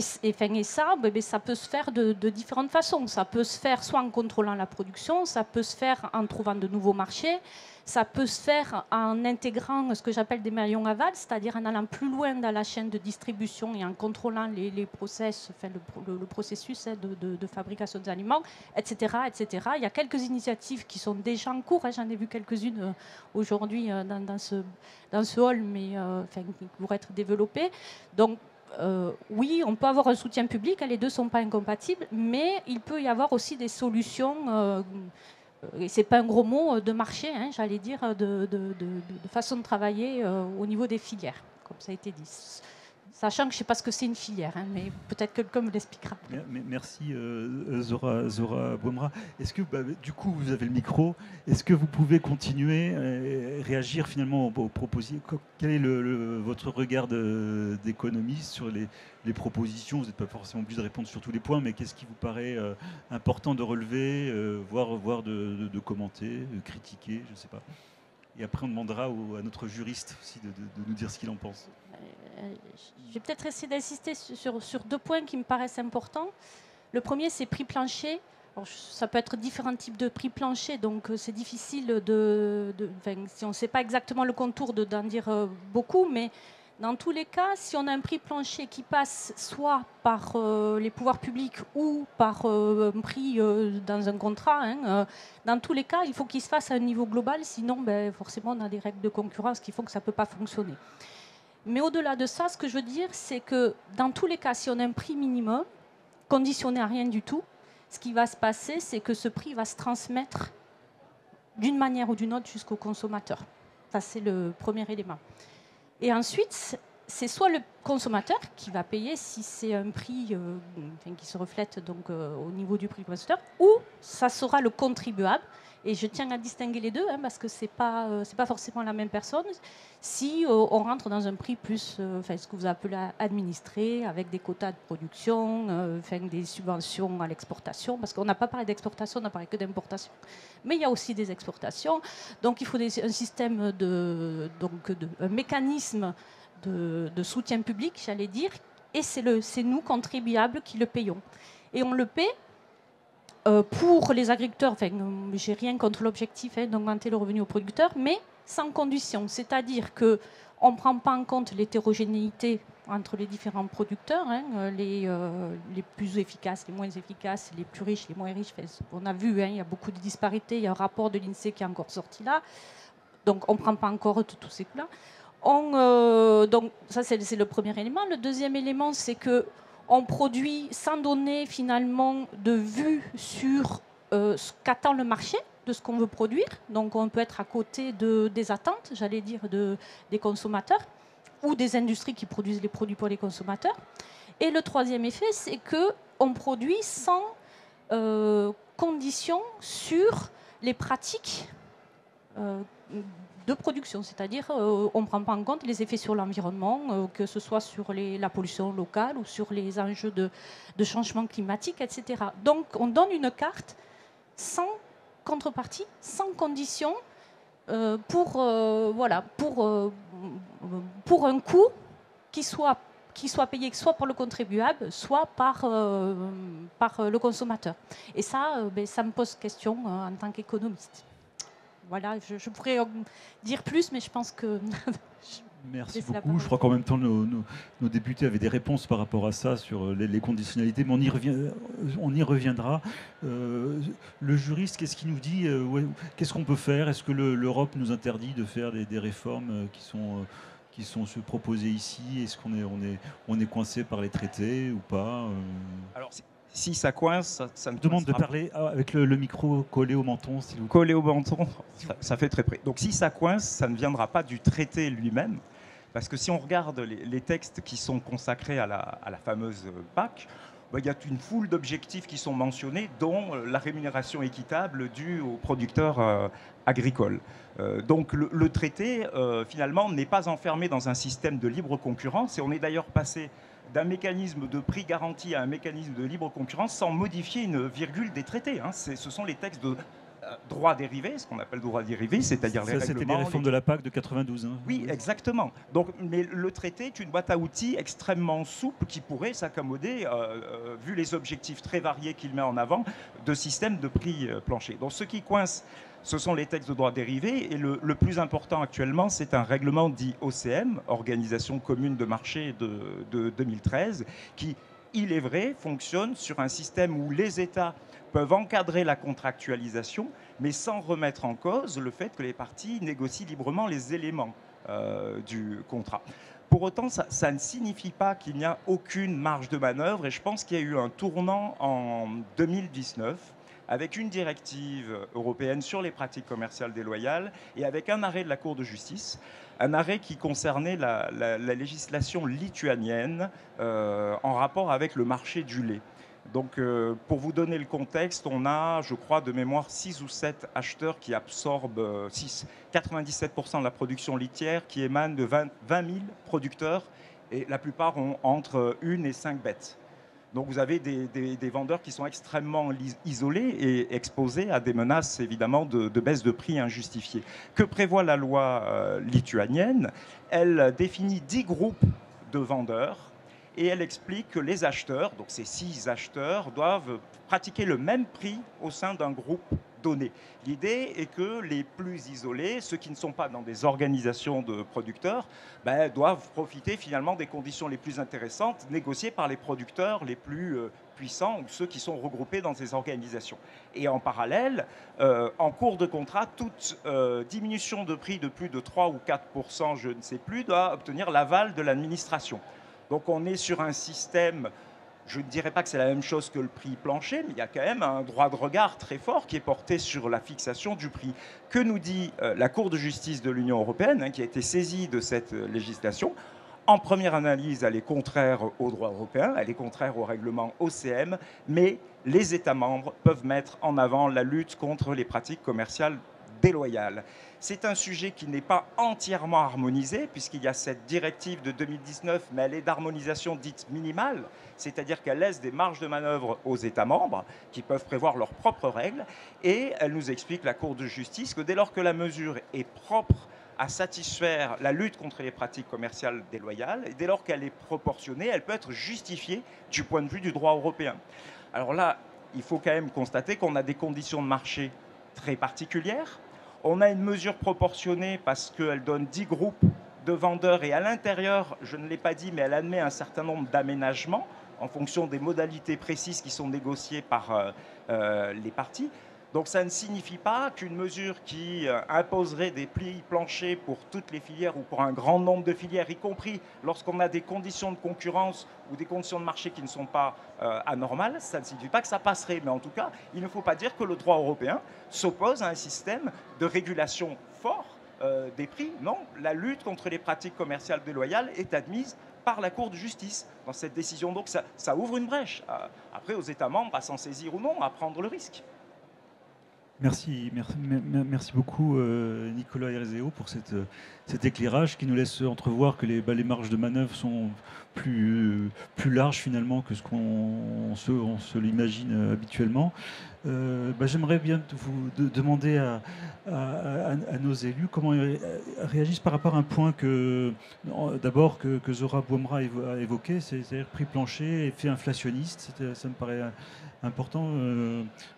ça peut se faire de différentes façons. Ça peut se faire soit en contrôlant la production, ça peut se faire en trouvant de nouveaux marchés, ça peut se faire en intégrant ce que j'appelle des maillons aval, c'est-à-dire en allant plus loin dans la chaîne de distribution et en contrôlant le processus de fabrication des aliments, etc., etc. Il y a quelques initiatives qui sont déjà en cours, hein, j'en ai vu quelques-unes aujourd'hui dans ce hall, mais qui pourraient être développées. Donc, oui, on peut avoir un soutien public, les deux ne sont pas incompatibles, mais il peut y avoir aussi des solutions, et ce n'est pas un gros mot, de marché, hein, j'allais dire, de façon de travailler au niveau des filières, comme ça a été dit. Sachant que je ne sais pas ce que c'est une filière, hein, mais peut-être quelqu'un me l'expliquera. Merci Zora Boumra. Est-ce que, du coup, vous avez le micro, est-ce que vous pouvez continuer et réagir finalement aux propositions ? Quel est votre regard d'économiste sur les propositions ? Vous n'êtes pas forcément obligé de répondre sur tous les points, mais qu'est-ce qui vous paraît important de relever, voire de commenter, de critiquer, je ne sais pas. Et après, on demandera à notre juriste aussi de nous dire ce qu'il en pense. Je vais peut-être essayer d'insister sur deux points qui me paraissent importants. Le premier, c'est prix plancher. Alors, ça peut être différents types de prix plancher, donc c'est difficile si on ne sait pas exactement le contour d'en dire beaucoup, mais dans tous les cas, si on a un prix plancher qui passe soit par les pouvoirs publics ou par un prix dans un contrat, hein, dans tous les cas, il faut qu'il se fasse à un niveau global, sinon forcément on a des règles de concurrence qui font que ça ne peut pas fonctionner. Mais au-delà de ça, ce que je veux dire, c'est que dans tous les cas, si on a un prix minimum, conditionné à rien du tout, ce qui va se passer, c'est que ce prix va se transmettre d'une manière ou d'une autre jusqu'au consommateur. Ça, c'est le premier élément. Et ensuite, c'est soit le consommateur qui va payer si c'est un prix qui se reflète donc, au niveau du prix consommateur, ou ça sera le contribuable. Et je tiens à distinguer les deux, hein, parce que ce n'est pas forcément la même personne. Si on rentre dans un prix plus, ce que vous appelez administré, avec des quotas de production, des subventions à l'exportation, parce qu'on n'a pas parlé d'exportation, on n'a parlé que d'importation. Mais il y a aussi des exportations. Donc il faut un système, un mécanisme de soutien public, j'allais dire, et c'est nous, contribuables, qui le payons. Et on le paie pour les agriculteurs, j'ai rien contre l'objectif d'augmenter le revenu aux producteurs, mais sans condition. C'est-à-dire qu'on ne prend pas en compte l'hétérogénéité entre les différents producteurs, les plus efficaces, les moins efficaces, les plus riches, les moins riches. On a vu, il y a beaucoup de disparités. Il y a un rapport de l'INSEE qui est encore sorti là. Donc on ne prend pas encore tous ces coûts-là. Donc ça, c'est le premier élément. Le deuxième élément, c'est que on produit sans donner finalement de vue sur ce qu'attend le marché de ce qu'on veut produire. Donc on peut être à côté des attentes, j'allais dire, des consommateurs ou des industries qui produisent les produits pour les consommateurs. Et le troisième effet, c'est qu'on produit sans conditions sur les pratiques de production, c'est-à-dire on ne prend pas en compte les effets sur l'environnement, que ce soit sur la pollution locale ou sur les enjeux de changement climatique, etc. Donc on donne une carte sans contrepartie, sans condition, pour un coût qui soit payé soit par le contribuable, soit par le consommateur. Et ça, ça me pose question en tant qu'économiste. Voilà, je pourrais en dire plus, mais je pense que... Merci beaucoup. Je crois qu'en même temps, nos députés avaient des réponses par rapport à ça, sur les conditionnalités, mais on y reviendra. Le juriste, qu'est-ce qu'il nous dit? Qu'est-ce qu'on peut faire? Est-ce que l'Europe nous interdit de faire des réformes qui sont se proposées ici? Est-ce qu'on est coincé par les traités ou pas? Alors, si ça coince, ça me demande de parler avec le micro collé au menton, s'il vous plaît. Collé au menton, ça fait très près. Donc si ça coince, ça ne viendra pas du traité lui-même, parce que si on regarde les textes qui sont consacrés à la fameuse PAC, il y a une foule d'objectifs qui sont mentionnés, dont la rémunération équitable due aux producteurs agricoles. Donc le traité, finalement, n'est pas enfermé dans un système de libre concurrence, et on est d'ailleurs passé d'un mécanisme de prix garanti à un mécanisme de libre concurrence sans modifier une virgule des traités. Ce sont les textes de droit dérivé, ce qu'on appelle droit dérivé, c'est-à-dire les règlements. C'était les réformes de la PAC de 92. Oui, exactement. Donc, mais le traité est une boîte à outils extrêmement souple qui pourrait s'accommoder, vu les objectifs très variés qu'il met en avant, de systèmes de prix plancher. Donc ce qui coince, ce sont les textes de droit dérivé, et le plus important actuellement, c'est un règlement dit OCM, Organisation commune de marché de 2013, qui, il est vrai, fonctionne sur un système où les États peuvent encadrer la contractualisation, mais sans remettre en cause le fait que les parties négocient librement les éléments du contrat. Pour autant, ça ne signifie pas qu'il n'y a aucune marge de manœuvre, et je pense qu'il y a eu un tournant en 2019, avec une directive européenne sur les pratiques commerciales déloyales et avec un arrêt de la Cour de justice, un arrêt qui concernait la législation lituanienne en rapport avec le marché du lait. Donc, pour vous donner le contexte, on a, je crois, de mémoire, 6 ou 7 acheteurs qui absorbent 97% de la production laitière qui émane de 20 000 producteurs, et la plupart ont entre 1 et 5 bêtes. Donc vous avez des vendeurs qui sont extrêmement isolés et exposés à des menaces, évidemment, de baisse de prix injustifiées. Que prévoit la loi lituanienne? Elle définit 10 groupes de vendeurs et elle explique que les acheteurs, donc ces 6 acheteurs, doivent pratiquer le même prix au sein d'un groupe donné. L'idée est que les plus isolés, ceux qui ne sont pas dans des organisations de producteurs, doivent profiter finalement des conditions les plus intéressantes négociées par les producteurs les plus puissants ou ceux qui sont regroupés dans ces organisations. Et en parallèle, en cours de contrat, toute diminution de prix de plus de 3 ou 4%, je ne sais plus, doit obtenir l'aval de l'administration. Donc on est sur un système, je ne dirais pas que c'est la même chose que le prix plancher, mais il y a quand même un droit de regard très fort qui est porté sur la fixation du prix. Que nous dit la Cour de justice de l'Union européenne, qui a été saisie de cette législation? En première analyse, elle est contraire au droit européen, elle est contraire au règlement OCM, mais les États membres peuvent mettre en avant la lutte contre les pratiques commerciales déloyales. C'est un sujet qui n'est pas entièrement harmonisé, puisqu'il y a cette directive de 2019, mais elle est d'harmonisation dite minimale, c'est-à-dire qu'elle laisse des marges de manœuvre aux États membres, qui peuvent prévoir leurs propres règles, et elle nous explique, la Cour de justice, que dès lors que la mesure est propre à satisfaire la lutte contre les pratiques commerciales déloyales, et dès lors qu'elle est proportionnée, elle peut être justifiée du point de vue du droit européen. Alors là, il faut quand même constater qu'on a des conditions de marché très particulières. On a une mesure proportionnée parce qu'elle donne 10 groupes de vendeurs et à l'intérieur, je ne l'ai pas dit, mais elle admet un certain nombre d'aménagements en fonction des modalités précises qui sont négociées par les parties. Donc ça ne signifie pas qu'une mesure qui imposerait des prix planchers pour toutes les filières ou pour un grand nombre de filières, y compris lorsqu'on a des conditions de concurrence ou des conditions de marché qui ne sont pas anormales, ça ne signifie pas que ça passerait. Mais en tout cas, il ne faut pas dire que le droit européen s'oppose à un système de régulation fort des prix. Non, la lutte contre les pratiques commerciales déloyales est admise par la Cour de justice dans cette décision. Donc ça ouvre une brèche. Après, aux États membres à s'en saisir ou non, à prendre le risque. Merci beaucoup Nicolas Herzéo pour cet éclairage qui nous laisse entrevoir que les marges de manœuvre sont plus larges finalement que ce qu'on se l'imagine habituellement. J'aimerais bien vous demander à nos élus comment ils réagissent par rapport à un point d'abord que Zora Bouamra a évoqué, c'est-à-dire prix plancher, effet inflationniste. Ça me paraît important.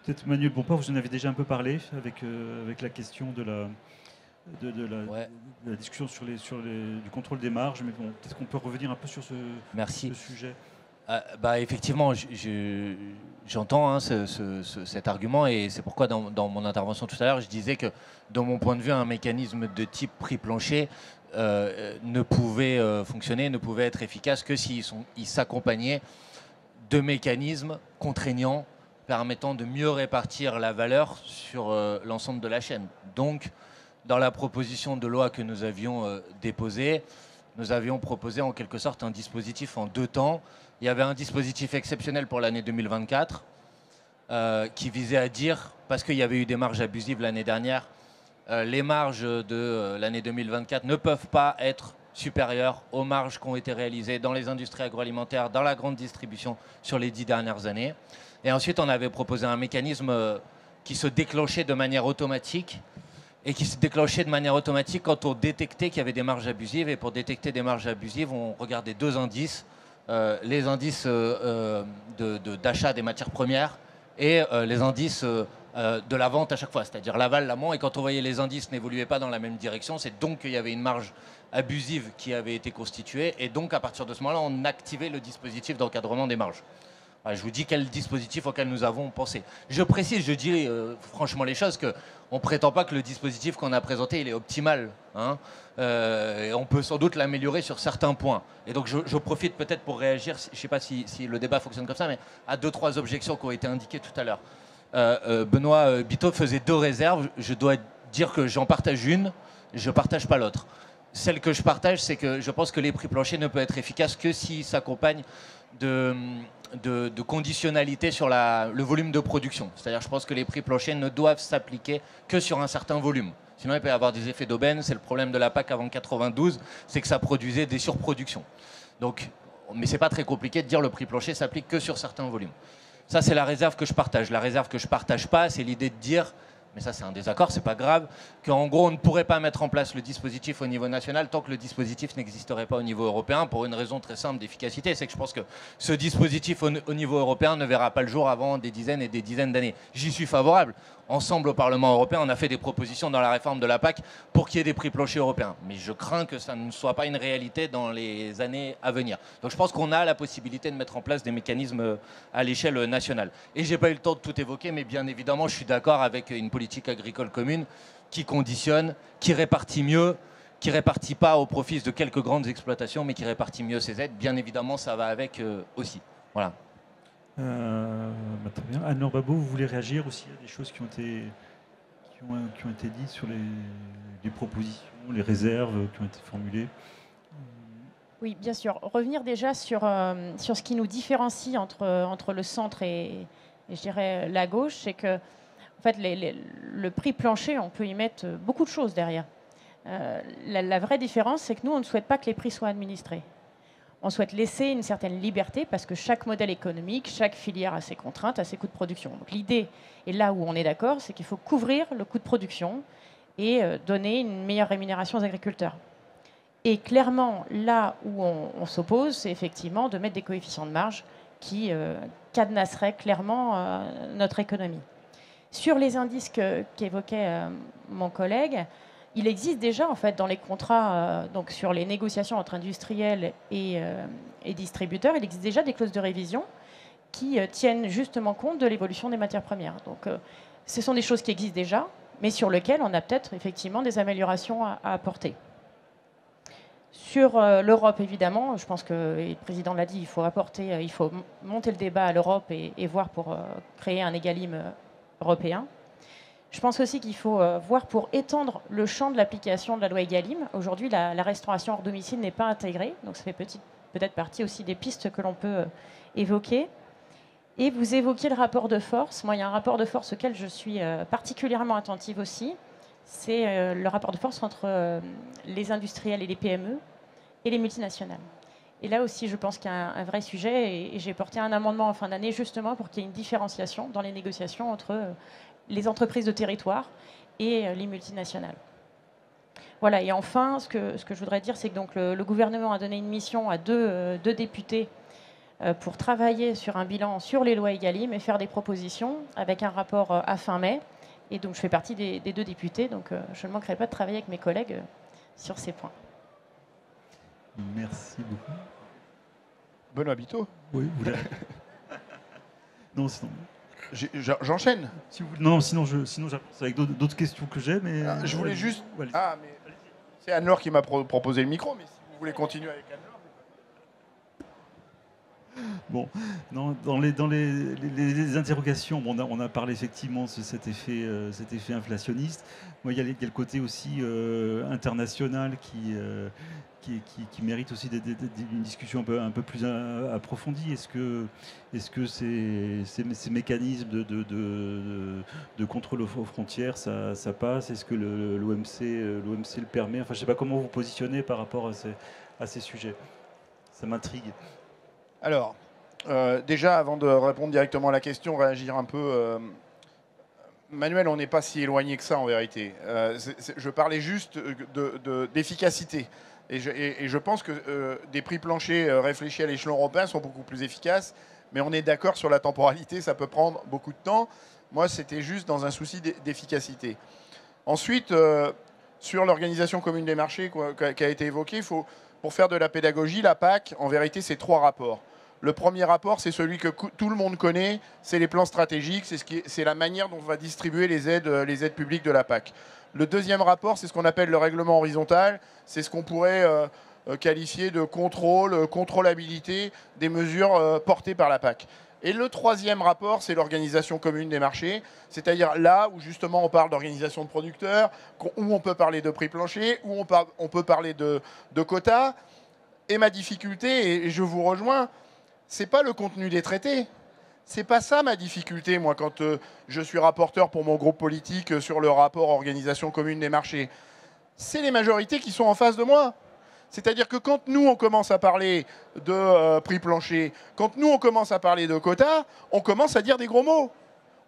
Peut-être Manuel Bompard, vous en avez déjà un peu parlé avec la question de la discussion du contrôle des marges, mais bon, peut-être qu'on peut revenir un peu sur ce sujet. Effectivement, j'entends cet argument et c'est pourquoi dans mon intervention tout à l'heure, je disais que de mon point de vue, un mécanisme de type prix plancher ne pouvait fonctionner, ne pouvait être efficace que s'il s'accompagnait de mécanismes contraignants permettant de mieux répartir la valeur sur l'ensemble de la chaîne. Donc, dans la proposition de loi que nous avions déposée, nous avions proposé en quelque sorte un dispositif en 2 temps. Il y avait un dispositif exceptionnel pour l'année 2024 qui visait à dire, parce qu'il y avait eu des marges abusives l'année dernière, les marges de l'année 2024 ne peuvent pas être supérieures aux marges qui ont été réalisées dans les industries agroalimentaires, dans la grande distribution sur les 10 dernières années. Et ensuite, on avait proposé un mécanisme qui se déclenchait de manière automatique et qui se déclenchait de manière automatique quand on détectait qu'il y avait des marges abusives. Et pour détecter des marges abusives, on regardait 2 indices, les indices d'achat des matières premières et les indices de la vente à chaque fois, c'est-à-dire l'aval, l'amont. Et quand on voyait les indices n'évoluaient pas dans la même direction, c'est donc qu'il y avait une marge abusive qui avait été constituée. Et donc, à partir de ce moment-là, on activait le dispositif d'encadrement des marges. Je vous dis quel dispositif auquel nous avons pensé. Je précise, je dis franchement les choses, qu'on ne prétend pas que le dispositif qu'on a présenté il est optimal. Hein. Et on peut sans doute l'améliorer sur certains points. Et donc je profite peut-être pour réagir, je ne sais pas si le débat fonctionne comme ça, mais à 2-3 objections qui ont été indiquées tout à l'heure. Benoît Biteau faisait 2 réserves. Je dois dire que j'en partage une, je ne partage pas l'autre. Celle que je partage, c'est que je pense que les prix planchers ne peuvent être efficaces que s'ils s'accompagnent de conditionnalité sur le volume de production. C'est-à-dire, je pense que les prix planchers ne doivent s'appliquer que sur un certain volume. Sinon, il peut y avoir des effets d'aubaine. C'est le problème de la PAC avant 92, c'est que ça produisait des surproductions. Donc, mais c'est pas très compliqué de dire le prix plancher s'applique que sur certains volumes. Ça, c'est la réserve que je partage. La réserve que je partage pas, c'est l'idée de dire, mais ça c'est un désaccord, c'est pas grave, qu'en gros on ne pourrait pas mettre en place le dispositif au niveau national tant que le dispositif n'existerait pas au niveau européen, pour une raison très simple d'efficacité, c'est que je pense que ce dispositif au niveau européen ne verra pas le jour avant des dizaines et des dizaines d'années. J'y suis favorable. Ensemble au Parlement européen, on a fait des propositions dans la réforme de la PAC pour qu'il y ait des prix planchers européens. Mais je crains que ça ne soit pas une réalité dans les années à venir. Donc je pense qu'on a la possibilité de mettre en place des mécanismes à l'échelle nationale. Et j'ai pas eu le temps de tout évoquer, mais bien évidemment, je suis d'accord avec une politique agricole commune qui conditionne, qui répartit mieux, qui répartit pas au profit de quelques grandes exploitations, mais qui répartit mieux ses aides. Bien évidemment, ça va avec aussi. Voilà. Très bien. Anne-Laure Babot, vous voulez réagir aussi à des choses qui ont été dites sur les propositions, les réserves qui ont été formulées? Oui, bien sûr. Revenir déjà sur ce qui nous différencie entre le centre et je dirais la gauche, c'est que en fait, le prix plancher, on peut y mettre beaucoup de choses derrière. La vraie différence, c'est que nous, on ne souhaite pas que les prix soient administrés. On souhaite laisser une certaine liberté parce que chaque modèle économique, chaque filière a ses contraintes, a ses coûts de production. Donc l'idée, et là où on est d'accord, c'est qu'il faut couvrir le coût de production et donner une meilleure rémunération aux agriculteurs. Et clairement, là où on s'oppose, c'est effectivement de mettre des coefficients de marge qui cadenasseraient clairement notre économie. Sur les indices qu'évoquait mon collègue, il existe déjà en fait dans les contrats, donc sur les négociations entre industriels et distributeurs, il existe déjà des clauses de révision qui tiennent justement compte de l'évolution des matières premières. Donc ce sont des choses qui existent déjà, mais sur lesquelles on a peut-être effectivement des améliorations à apporter. Sur l'Europe, évidemment, je pense que le président l'a dit, il faut monter le débat à l'Europe et voir pour créer un égalim européen. Je pense aussi qu'il faut voir pour étendre le champ de l'application de la loi EGalim. Aujourd'hui, la restauration hors domicile n'est pas intégrée, donc ça fait peut-être partie aussi des pistes que l'on peut évoquer. Et vous évoquiez le rapport de force. Moi, il y a un rapport de force auquel je suis particulièrement attentive aussi. C'est le rapport de force entre les industriels et les PME et les multinationales. Et là aussi, je pense qu'il y a un vrai sujet. Et j'ai porté un amendement en fin d'année justement pour qu'il y ait une différenciation dans les négociations entre les entreprises de territoire et les multinationales. Voilà. Et enfin, ce que je voudrais dire, c'est que donc, le gouvernement a donné une mission à deux députés pour travailler sur un bilan sur les lois EGalim et faire des propositions avec un rapport à fin mai. Et donc je fais partie des deux députés, donc je ne manquerai pas de travailler avec mes collègues sur ces points. Merci beaucoup. Benoît Biteau. Oui, vous voulez... Non, sinon... J'enchaîne. Si vous... Non, sinon j'avance avec d'autres questions que j'ai, mais... je voulais juste... Ouais, ah, mais c'est Anne-Laure qui m'a proposé le micro, mais si vous voulez continuer avec Anne-Laure... Bon, non, dans les interrogations, bon, on a parlé effectivement de cet effet inflationniste. Moi, il y a le côté aussi international qui mérite aussi une discussion un peu plus approfondie. Est-ce que ces mécanismes de contrôle aux frontières, ça passe? Est-ce que l'OMC le permet? Enfin, je ne sais pas comment vous positionnez par rapport à ces sujets. Ça m'intrigue. Alors, déjà, avant de répondre directement à la question, réagir un peu. Manuel, on n'est pas si éloigné que ça en vérité. Je parlais juste d'efficacité. Et je pense que des prix planchers réfléchis à l'échelon européen sont beaucoup plus efficaces. Mais on est d'accord sur la temporalité, ça peut prendre beaucoup de temps. Moi, c'était juste dans un souci d'efficacité. Ensuite, sur l'organisation commune des marchés qui a été évoquée, pour faire de la pédagogie, la PAC, en vérité, c'est 3 rapports. Le premier rapport, c'est celui que tout le monde connaît, c'est les plans stratégiques, c'est la manière dont on va distribuer les aides publiques de la PAC. Le deuxième rapport, c'est ce qu'on appelle le règlement horizontal, c'est ce qu'on pourrait qualifier de contrôlabilité des mesures portées par la PAC. Et le troisième rapport, c'est l'organisation commune des marchés, c'est-à-dire là où justement on parle d'organisation de producteurs, où on peut parler de prix plancher, où on peut parler de quotas. Et ma difficulté, et je vous rejoins, c'est pas le contenu des traités. C'est pas ça ma difficulté, moi, quand je suis rapporteur pour mon groupe politique sur le rapport organisation commune des marchés. C'est les majorités qui sont en face de moi. C'est-à-dire que quand nous, on commence à parler de prix plancher, quand nous, on commence à parler de quotas, on commence à dire des gros mots.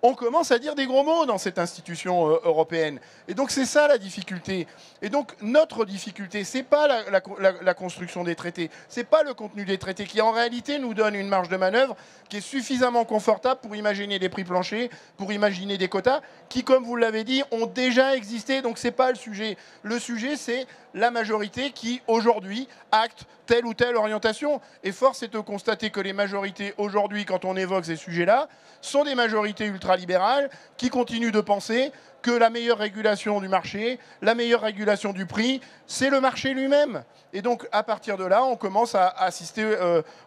On commence à dire des gros mots dans cette institution européenne. Et donc, c'est ça la difficulté. Et donc, notre difficulté, ce n'est pas la construction des traités, ce n'est pas le contenu des traités qui, en réalité, nous donne une marge de manœuvre qui est suffisamment confortable pour imaginer des prix planchers, pour imaginer des quotas, qui, comme vous l'avez dit, ont déjà existé. Donc, ce n'est pas le sujet. Le sujet, c'est la majorité qui, aujourd'hui, acte telle ou telle orientation. Et force est de constater que les majorités, aujourd'hui, quand on évoque ces sujets-là, sont des majorités ultralibérales qui continuent de penser que la meilleure régulation du marché, la meilleure régulation du prix, c'est le marché lui-même. Et donc, à partir de là, on commence à assister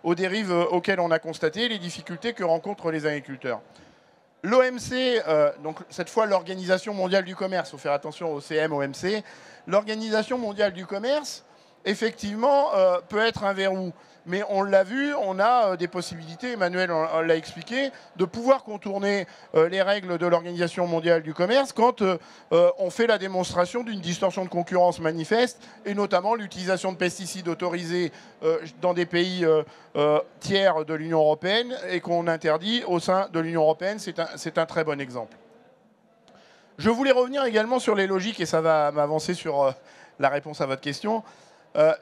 aux dérives auxquelles on a constaté les difficultés que rencontrent les agriculteurs. L'OMC, donc cette fois l'Organisation mondiale du commerce, il faut faire attention au CM-OMC, l'Organisation mondiale du commerce, effectivement, peut être un verrou. Mais on l'a vu, on a des possibilités, Emmanuel l'a expliqué, de pouvoir contourner les règles de l'Organisation mondiale du commerce quand on fait la démonstration d'une distorsion de concurrence manifeste, et notamment l'utilisation de pesticides autorisés dans des pays tiers de l'Union européenne et qu'on interdit au sein de l'Union européenne. C'est un très bon exemple. Je voulais revenir également sur les logiques, et ça va m'avancer sur la réponse à votre question.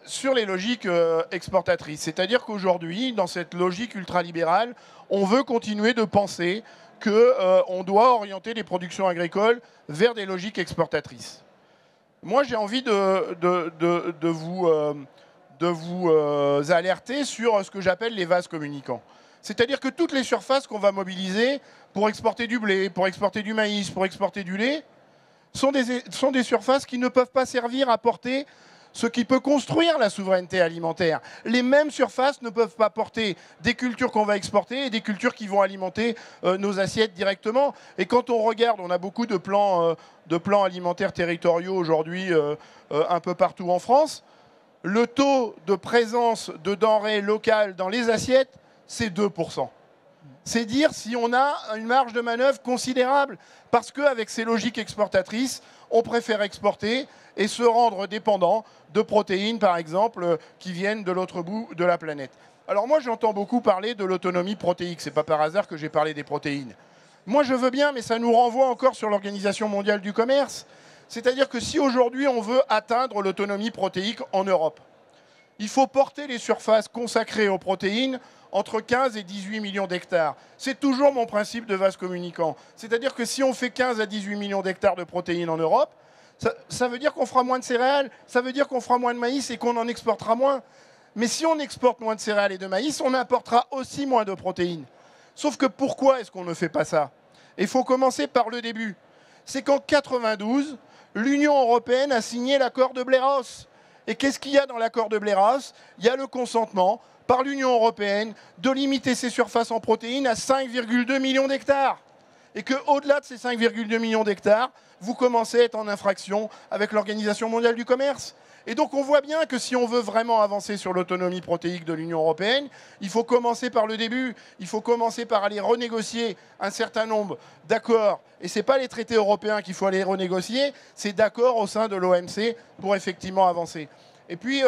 Sur les logiques exportatrices. C'est-à-dire qu'aujourd'hui, dans cette logique ultralibérale, on veut continuer de penser qu'on doit orienter les productions agricoles vers des logiques exportatrices. Moi, j'ai envie de vous alerter sur ce que j'appelle les vases communicants. C'est-à-dire que toutes les surfaces qu'on va mobiliser pour exporter du blé, pour exporter du maïs, pour exporter du lait, sont des surfaces qui ne peuvent pas servir à porter ce qui peut construire la souveraineté alimentaire. Les mêmes surfaces ne peuvent pas porter des cultures qu'on va exporter et des cultures qui vont alimenter nos assiettes directement. Et quand on regarde, on a beaucoup de plans alimentaires territoriaux aujourd'hui un peu partout en France. le taux de présence de denrées locales dans les assiettes, c'est 2%. C'est dire si on a une marge de manœuvre considérable, parce qu'avec ces logiques exportatrices, on préfère exporter et se rendre dépendant de protéines, par exemple, qui viennent de l'autre bout de la planète. Alors moi, j'entends beaucoup parler de l'autonomie protéique. Ce n'est pas par hasard que j'ai parlé des protéines. Moi, je veux bien, mais ça nous renvoie encore sur l'Organisation mondiale du commerce. C'est-à-dire que si aujourd'hui, on veut atteindre l'autonomie protéique en Europe, il faut porter les surfaces consacrées aux protéines entre 15 et 18 millions d'hectares. C'est toujours mon principe de vase communicant. C'est-à-dire que si on fait 15 à 18 millions d'hectares de protéines en Europe, ça veut dire qu'on fera moins de céréales, ça veut dire qu'on fera moins de maïs et qu'on en exportera moins. Mais si on exporte moins de céréales et de maïs, on importera aussi moins de protéines. Sauf que pourquoi est-ce qu'on ne fait pas ça? Il faut commencer par le début. C'est qu'en 92, l'Union européenne a signé l'accord de Blairos. Et qu'est-ce qu'il y a dans l'accord de Blairos? Il y a le consentement par l'Union européenne de limiter ses surfaces en protéines à 5,2 millions d'hectares. Et qu'au-delà de ces 5,2 millions d'hectares, vous commencez à être en infraction avec l'Organisation mondiale du commerce. Et donc on voit bien que si on veut vraiment avancer sur l'autonomie protéique de l'Union européenne, il faut commencer par le début, il faut commencer par aller renégocier un certain nombre d'accords. Et ce n'est pas les traités européens qu'il faut aller renégocier, c'est d'accords au sein de l'OMC pour effectivement avancer. Et puis,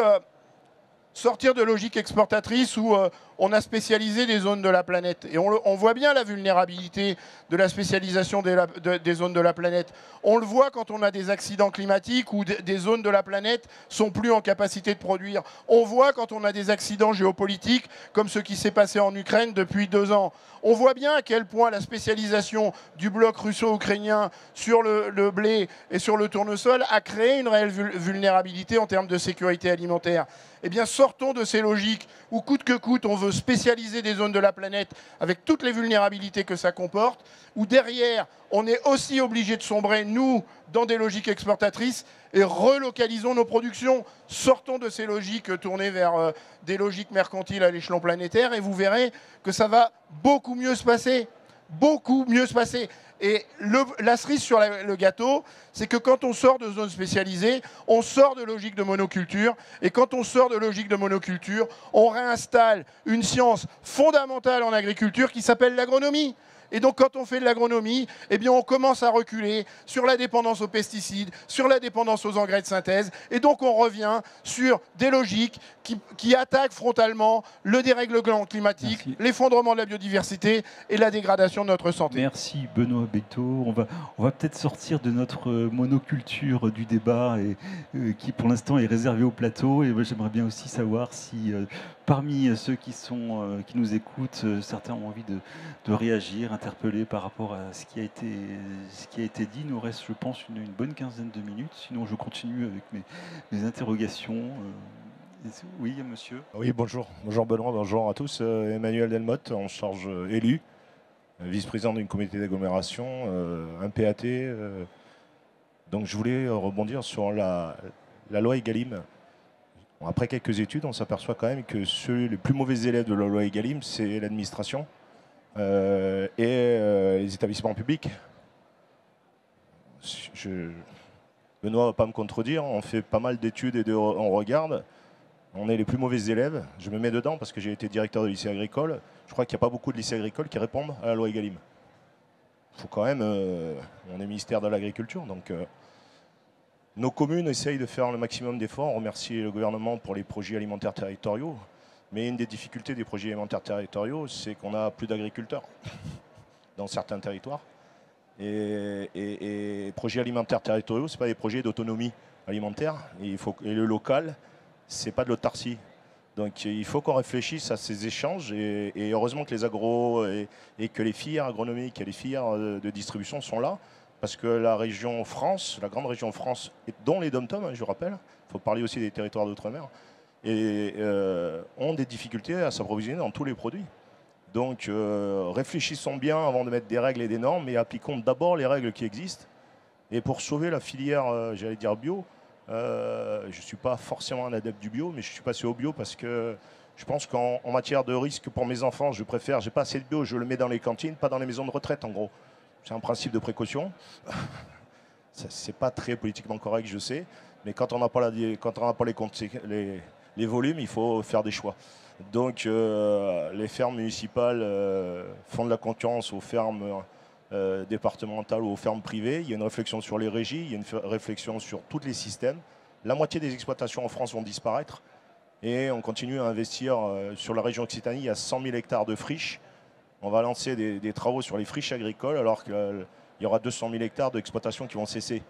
sortir de logique exportatrice où on a spécialisé des zones de la planète. Et on voit bien la vulnérabilité de la spécialisation des zones de la planète. On le voit quand on a des accidents climatiques où des zones de la planète sont plus en capacité de produire. On voit quand on a des accidents géopolitiques comme ce qui s'est passé en Ukraine depuis 2 ans. On voit bien à quel point la spécialisation du bloc russo-ukrainien sur le blé et sur le tournesol a créé une réelle vulnérabilité en termes de sécurité alimentaire. Eh bien, sortons de ces logiques où coûte que coûte, on veut spécialiser des zones de la planète avec toutes les vulnérabilités que ça comporte, où derrière, on est aussi obligé de sombrer, nous, dans des logiques exportatrices et relocalisons nos productions. Sortons de ces logiques tournées vers des logiques mercantiles à l'échelon planétaire et vous verrez que ça va beaucoup mieux se passer. Beaucoup mieux se passer. Et la cerise sur le gâteau, c'est que quand on sort de zones spécialisées, on sort de logique de monoculture. Et quand on sort de logique de monoculture, on réinstalle une science fondamentale en agriculture qui s'appelle l'agronomie. Et donc quand on fait de l'agronomie, eh bien on commence à reculer sur la dépendance aux pesticides, sur la dépendance aux engrais de synthèse. Et donc on revient sur des logiques qui attaquent frontalement le dérèglement climatique, l'effondrement de la biodiversité et la dégradation de notre santé. Merci Benoît Bétaux. On va peut-être sortir de notre monoculture du débat qui pour l'instant est réservée au plateau. Et j'aimerais bien aussi savoir si parmi ceux qui nous écoutent, certains ont envie de réagir, interpeller par rapport à ce qui a été dit. Il nous reste, je pense, une bonne quinzaine de minutes. Sinon, je continue avec mes interrogations. Oui, monsieur. Oui, bonjour. Bonjour Benoît, bonjour à tous. Emmanuel Delmotte, en charge élu, vice-président d'une communauté d'agglomération, un PAT. Donc je voulais rebondir sur la loi Egalim. Bon, après quelques études, on s'aperçoit quand même que les plus mauvais élèves de la loi Egalim, c'est l'administration et les établissements publics. Benoît ne va pas me contredire, on fait pas mal d'études et on regarde. On est les plus mauvais élèves. Je me mets dedans parce que j'ai été directeur de lycée agricole. Je crois qu'il n'y a pas beaucoup de lycées agricoles qui répondent à la loi Egalim. Il faut quand même... on est ministère de l'Agriculture, donc... nos communes essayent de faire le maximum d'efforts. On remercie le gouvernement pour les projets alimentaires territoriaux. Mais une des difficultés des projets alimentaires territoriaux, c'est qu'on n'a plus d'agriculteurs dans certains territoires. Et projets alimentaires territoriaux, ce n'est pas des projets d'autonomie alimentaire. Et le local, ce n'est pas de l'autarcie. Donc il faut qu'on réfléchisse à ces échanges. Et heureusement que les agros et que les filières agronomiques et les filières de distribution sont là. Parce que la région France, la grande région France, dont les DOM-TOM, je rappelle, il faut parler aussi des territoires d'outre-mer, ont des difficultés à s'approvisionner dans tous les produits. Donc réfléchissons bien avant de mettre des règles et des normes et appliquons d'abord les règles qui existent. Et pour sauver la filière, j'allais dire bio, je ne suis pas forcément un adepte du bio, mais je suis passé au bio parce que je pense qu'en matière de risque pour mes enfants, je préfère, j'ai pas assez de bio, je le mets dans les cantines, pas dans les maisons de retraite en gros. C'est un principe de précaution. C'est pas très politiquement correct, je sais. Mais quand on n'a pas, les volumes, il faut faire des choix. Donc les fermes municipales font de la concurrence aux fermes départementales ou aux fermes privées. Il y a une réflexion sur les régies, il y a une réflexion sur tous les systèmes. La moitié des exploitations en France vont disparaître. Et on continue à investir sur la région Occitanie. Il y a 100 000 hectares de friches. On va lancer des travaux sur les friches agricoles alors qu'il y aura 200 000 hectares d'exploitation qui vont cesser.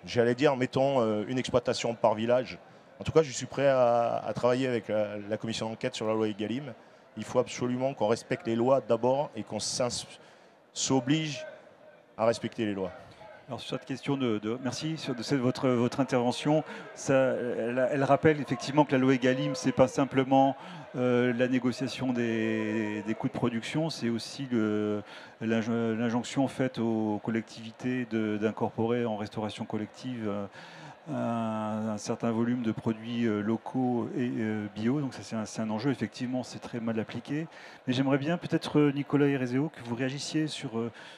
J'allais dire, mettons une exploitation par village. En tout cas, je suis prêt à travailler avec la commission d'enquête sur la loi Egalim. Il faut absolument qu'on respecte les lois d'abord et qu'on s'oblige à respecter les lois. Alors sur cette question merci de votre intervention. Elle rappelle effectivement que la loi Egalim, c'est pas simplement la négociation des coûts de production, c'est aussi l'injonction faite aux collectivités d'incorporer en restauration collective un certain volume de produits locaux et bio. Donc ça, c'est un enjeu, effectivement, c'est très mal appliqué. Mais j'aimerais bien peut-être, Nicolas Hérézéo, que vous réagissiez sur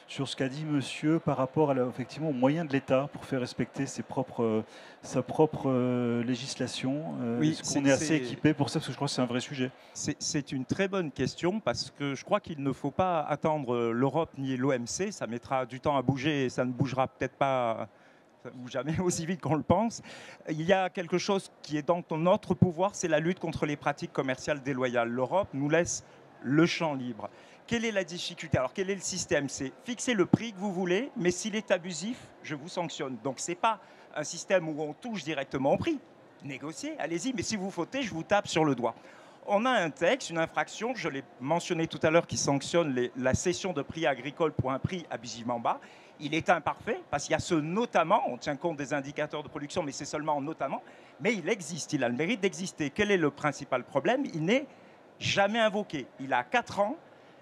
ce qu'a dit monsieur par rapport effectivement aux moyens de l'État pour faire respecter sa propre législation. Oui, est-ce qu'on est assez équipé pour ça? Parce que je crois que c'est un vrai sujet. C'est une très bonne question parce que je crois qu'il ne faut pas attendre l'Europe ni l'OMC. Ça mettra du temps à bouger et ça ne bougera peut-être pas ou jamais aussi vite qu'on le pense. Il y a quelque chose qui est dans notre pouvoir, c'est la lutte contre les pratiques commerciales déloyales. L'Europe nous laisse le champ libre. Quelle est la difficulté? Alors, quel est le système? C'est fixer le prix que vous voulez, mais s'il est abusif, je vous sanctionne. Donc, ce n'est pas un système où on touche directement au prix. Négociez, allez-y, mais si vous fautez, je vous tape sur le doigt. On a un texte, une infraction, je l'ai mentionné tout à l'heure, qui sanctionne la cession de prix agricoles pour un prix abusivement bas. Il est imparfait parce qu'il y a ce notamment, on tient compte des indicateurs de production, mais c'est seulement notamment, mais il existe, il a le mérite d'exister. Quel est le principal problème? Il n'est jamais invoqué. Il a 4 ans,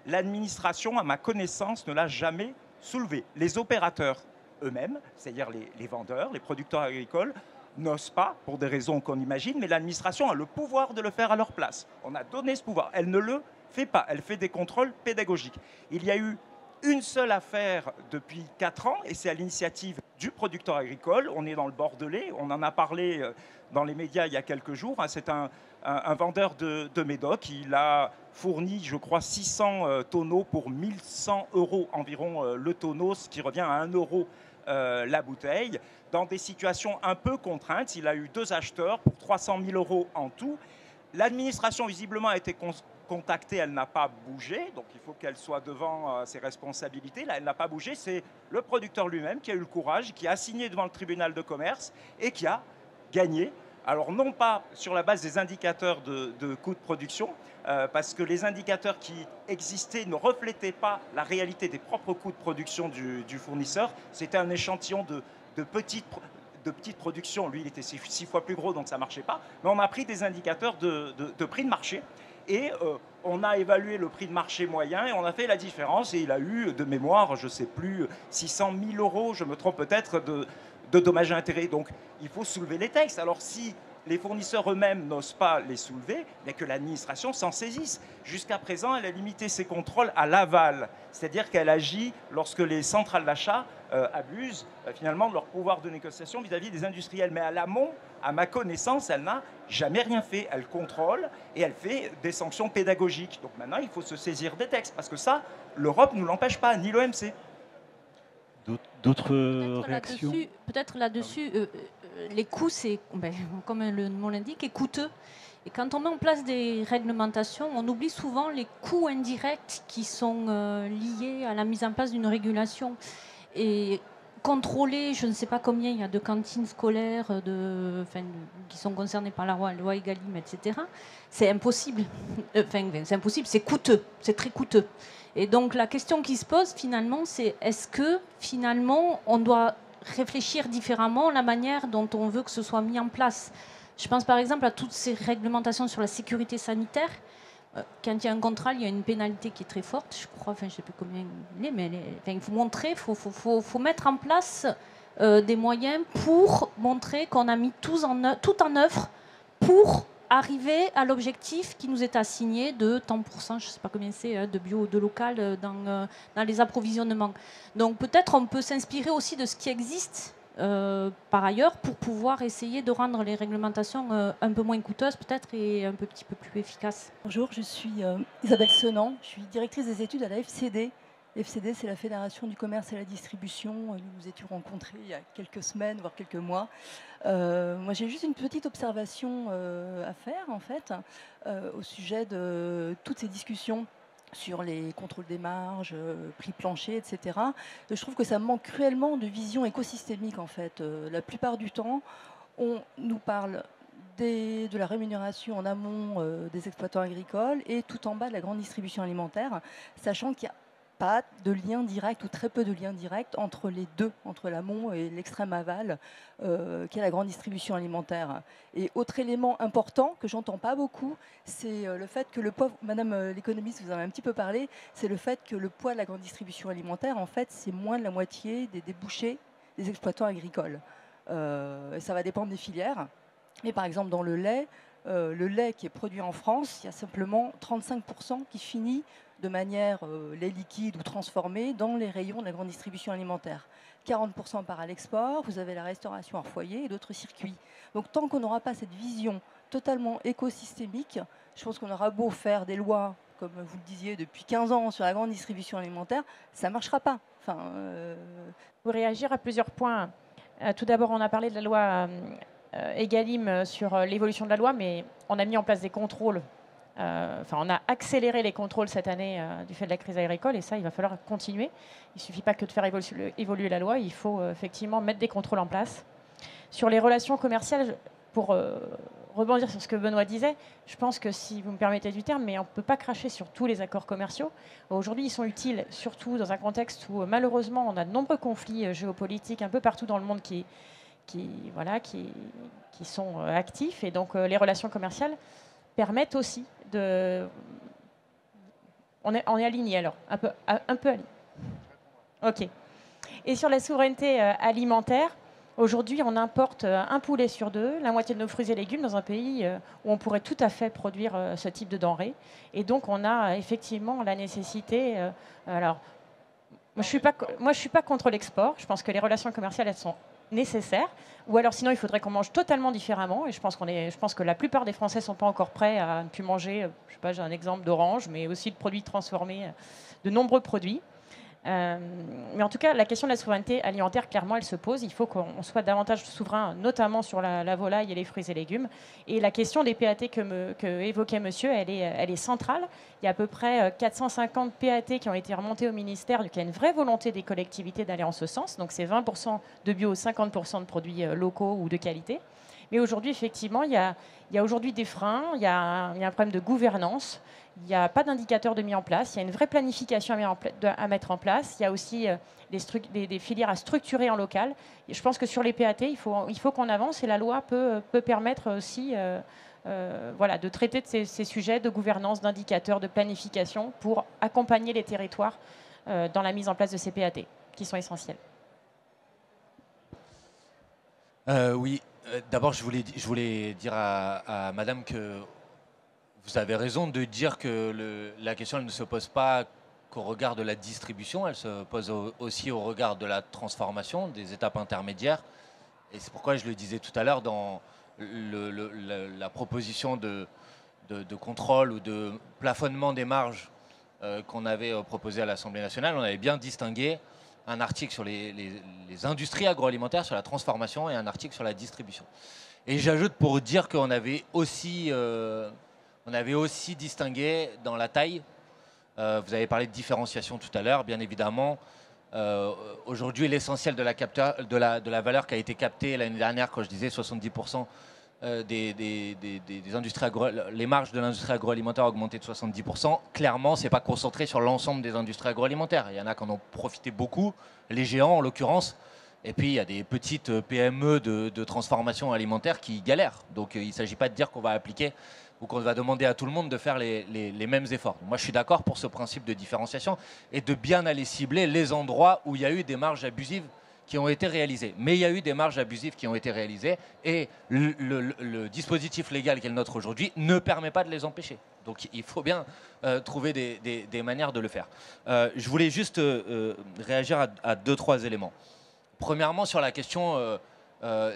l'administration, à ma connaissance, ne l'a jamais soulevé. Les opérateurs eux-mêmes, c'est-à-dire les vendeurs, les producteurs agricoles, n'osent pas, pour des raisons qu'on imagine, mais l'administration a le pouvoir de le faire à leur place. On a donné ce pouvoir. Elle ne le fait pas. Elle fait des contrôles pédagogiques. Il y a eu une seule affaire depuis 4 ans, et c'est à l'initiative du producteur agricole. On est dans le Bordelais, on en a parlé dans les médias il y a quelques jours. C'est un vendeur de médoc. Il a fourni, je crois, 600 tonneaux pour 1100 € environ le tonneau, ce qui revient à 1 € la bouteille. Dans des situations un peu contraintes, il a eu 2 acheteurs pour 300 000 € en tout. L'administration, visiblement, a été contactée, elle n'a pas bougé, donc il faut qu'elle soit devant ses responsabilités. Là, elle n'a pas bougé, c'est le producteur lui-même qui a eu le courage, qui a signé devant le tribunal de commerce et qui a gagné. Alors non pas sur la base des indicateurs de coûts de production, parce que les indicateurs qui existaient ne reflétaient pas la réalité des propres coûts de production du fournisseur. C'était un échantillon de petites productions. Lui, il était 6 fois plus gros, donc ça ne marchait pas. Mais on a pris des indicateurs de prix de marché et on a évalué le prix de marché moyen et on a fait la différence. Et il a eu, de mémoire, je ne sais plus, 600 000 €, je me trompe peut-être, de dommages et intérêts. Donc, il faut soulever les textes. Alors, si les fournisseurs eux-mêmes n'osent pas les soulever, mais que l'administration s'en saisisse. Jusqu'à présent, elle a limité ses contrôles à l'aval, c'est-à-dire qu'elle agit lorsque les centrales d'achat abusent finalement de leur pouvoir de négociation vis-à-vis des industriels. Mais à l'amont, à ma connaissance, elle n'a jamais rien fait. Elle contrôle et elle fait des sanctions pédagogiques. Donc maintenant, il faut se saisir des textes, parce que ça, l'Europe ne nous l'empêche pas, ni l'OMC. D'autres réactions? Peut-être là-dessus, les coûts, c'est, comme le nom l'indique, est coûteux. Et quand on met en place des réglementations, on oublie souvent les coûts indirects qui sont liés à la mise en place d'une régulation. Et contrôler, je ne sais pas combien il y a de cantines scolaires qui sont concernées par la loi Egalim, etc., c'est impossible. C'est impossible, c'est coûteux, c'est très coûteux. Et donc la question qui se pose finalement, c'est est-ce que finalement on doit réfléchir différemment la manière dont on veut que ce soit mis en place? Je pense par exemple à toutes ces réglementations sur la sécurité sanitaire. Quand il y a un contrôle, il y a une pénalité qui est très forte, je crois, je ne sais plus combien il est, mais il faut montrer, il faut mettre en place des moyens pour montrer qu'on a mis tout en œuvre pour arriver à l'objectif qui nous est assigné de tant %, je ne sais pas combien c'est, de bio, de local dans les approvisionnements. Donc peut-être on peut s'inspirer aussi de ce qui existe par ailleurs, pour pouvoir essayer de rendre les réglementations un peu moins coûteuses peut-être et un petit peu plus efficaces. Bonjour, je suis Isabelle Senant, je suis directrice des études à la FCD. FCD, c'est la Fédération du commerce et la distribution. Nous nous étions rencontrés il y a quelques semaines, voire quelques mois. Moi, j'ai juste une petite observation à faire, en fait, au sujet de toutes ces discussions sur les contrôles des marges, prix plancher, etc. Je trouve que ça manque cruellement de vision écosystémique, en fait. La plupart du temps, on nous parle de la rémunération en amont des exploitants agricoles et tout en bas de la grande distribution alimentaire, sachant qu'il y a pas de lien direct ou très peu de lien direct entre les deux, entre l'amont et l'extrême aval, qui est la grande distribution alimentaire. Et autre élément important que j'entends pas beaucoup, c'est le fait que le poids, Madame l'économiste, vous en avez un petit peu parlé, c'est le fait que le poids de la grande distribution alimentaire, en fait, c'est moins de la moitié des débouchés des exploitants agricoles. Ça va dépendre des filières. Mais par exemple, dans le lait qui est produit en France, il y a simplement 35% qui finit de manière lait liquide ou transformé dans les rayons de la grande distribution alimentaire. 40% part à l'export, vous avez la restauration hors foyer et d'autres circuits. Donc tant qu'on n'aura pas cette vision totalement écosystémique, je pense qu'on aura beau faire des lois, comme vous le disiez, depuis 15 ans sur la grande distribution alimentaire, ça ne marchera pas. Enfin, Pour réagir à plusieurs points, tout d'abord on a parlé de la loi Egalim sur l'évolution de la loi, mais on a mis en place des contrôles. On a accéléré les contrôles cette année du fait de la crise agricole et ça, il va falloir continuer. Il ne suffit pas que de faire évoluer la loi, il faut effectivement mettre des contrôles en place. Sur les relations commerciales, pour rebondir sur ce que Benoît disait, je pense que si vous me permettez du terme, mais on ne peut pas cracher sur tous les accords commerciaux. Aujourd'hui, ils sont utiles, surtout dans un contexte où malheureusement, on a de nombreux conflits géopolitiques un peu partout dans le monde qui sont actifs. Et donc, les relations commerciales permettent aussi de... On est aligné alors, un peu aligné. Ok. Et sur la souveraineté alimentaire, aujourd'hui, on importe un poulet sur deux, la moitié de nos fruits et légumes dans un pays où on pourrait tout à fait produire ce type de denrées. Et donc, on a effectivement la nécessité... moi, je ne suis pas contre l'export. Je pense que les relations commerciales, elles sont nécessaires. Ou alors, sinon, il faudrait qu'on mange totalement différemment. Et je pense que la plupart des Français ne sont pas encore prêts à ne plus manger, je ne sais pas, j'ai un exemple d'orange, mais aussi de produits transformés, de nombreux produits. Mais en tout cas, la question de la souveraineté alimentaire, clairement, elle se pose. Il faut qu'on soit davantage souverain, notamment sur la volaille et les fruits et légumes. Et la question des PAT que évoquait monsieur, elle est centrale. Il y a à peu près 450 PAT qui ont été remontés au ministère, donc il y a une vraie volonté des collectivités d'aller en ce sens. Donc c'est 20% de bio, 50% de produits locaux ou de qualité. Mais aujourd'hui, effectivement, il y a aujourd'hui des freins, il y a un problème de gouvernance. Il n'y a pas d'indicateur de mis en place. Il y a une vraie planification à mettre en place. Il y a aussi des filières à structurer en local. Et je pense que sur les PAT, il faut qu'on avance et la loi peut permettre aussi de traiter de ces sujets de gouvernance, d'indicateurs, de planification pour accompagner les territoires dans la mise en place de ces PAT qui sont essentiels. Oui, d'abord je voulais dire à madame que vous avez raison de dire que la question elle ne se pose pas qu'au regard de la distribution, elle se pose aussi au regard de la transformation, des étapes intermédiaires. Et c'est pourquoi je le disais tout à l'heure dans la proposition de contrôle ou de plafonnement des marges qu'on avait proposé à l'Assemblée nationale. On avait bien distingué un article sur les industries agroalimentaires, sur la transformation, et un article sur la distribution. Et j'ajoute pour dire qu'on avait aussi distingué dans la taille. Vous avez parlé de différenciation tout à l'heure, bien évidemment. Aujourd'hui, l'essentiel de la valeur qui a été captée l'année dernière, quand je disais 70% des industries les marges de l'industrie agroalimentaire ont augmenté de 70%. Clairement, ce n'est pas concentré sur l'ensemble des industries agroalimentaires. Il y en a qui en ont profité beaucoup, les géants en l'occurrence. Et puis, il y a des petites PME de transformation alimentaire qui galèrent. Donc, il ne s'agit pas de dire qu'on va appliquer ou qu'on va demander à tout le monde de faire les mêmes efforts. Moi, je suis d'accord pour ce principe de différenciation et de bien aller cibler les endroits où il y a eu des marges abusives qui ont été réalisées. Mais il y a eu des marges abusives qui ont été réalisées et le dispositif légal qui est le nôtre aujourd'hui ne permet pas de les empêcher. Donc, il faut bien trouver des manières de le faire. Je voulais juste réagir à 2-3 éléments. Premièrement, sur la question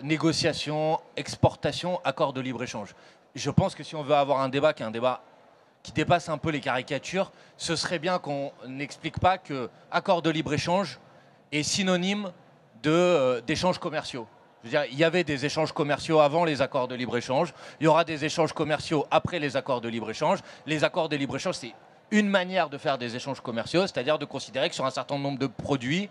négociation, exportation, accord de libre-échange. Je pense que si on veut avoir un débat qui est un débat qui dépasse un peu les caricatures, ce serait bien qu'on n'explique pas que accord de libre-échange est synonyme d'échanges commerciaux. Je veux dire, il y avait des échanges commerciaux avant les accords de libre-échange, il y aura des échanges commerciaux après les accords de libre-échange. Les accords de libre-échange, c'est une manière de faire des échanges commerciaux, c'est-à-dire de considérer que sur un certain nombre de produits,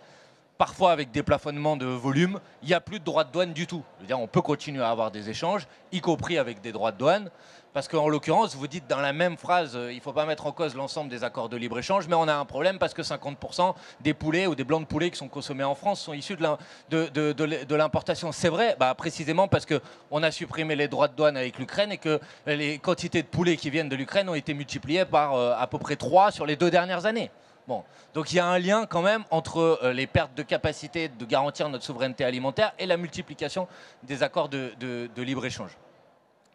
parfois avec des plafonnements de volume, il n'y a plus de droits de douane du tout. Je veux dire, on peut continuer à avoir des échanges, y compris avec des droits de douane, parce qu'en l'occurrence, vous dites dans la même phrase, il ne faut pas mettre en cause l'ensemble des accords de libre-échange, mais on a un problème parce que 50% des poulets ou des blancs de poulet qui sont consommés en France sont issus de l'importation. C'est vrai, précisément parce qu'on a supprimé les droits de douane avec l'Ukraine et que les quantités de poulets qui viennent de l'Ukraine ont été multipliées par à peu près 3 sur les 2 dernières années. Bon. Donc il y a un lien quand même entre les pertes de capacité de garantir notre souveraineté alimentaire et la multiplication des accords de libre-échange.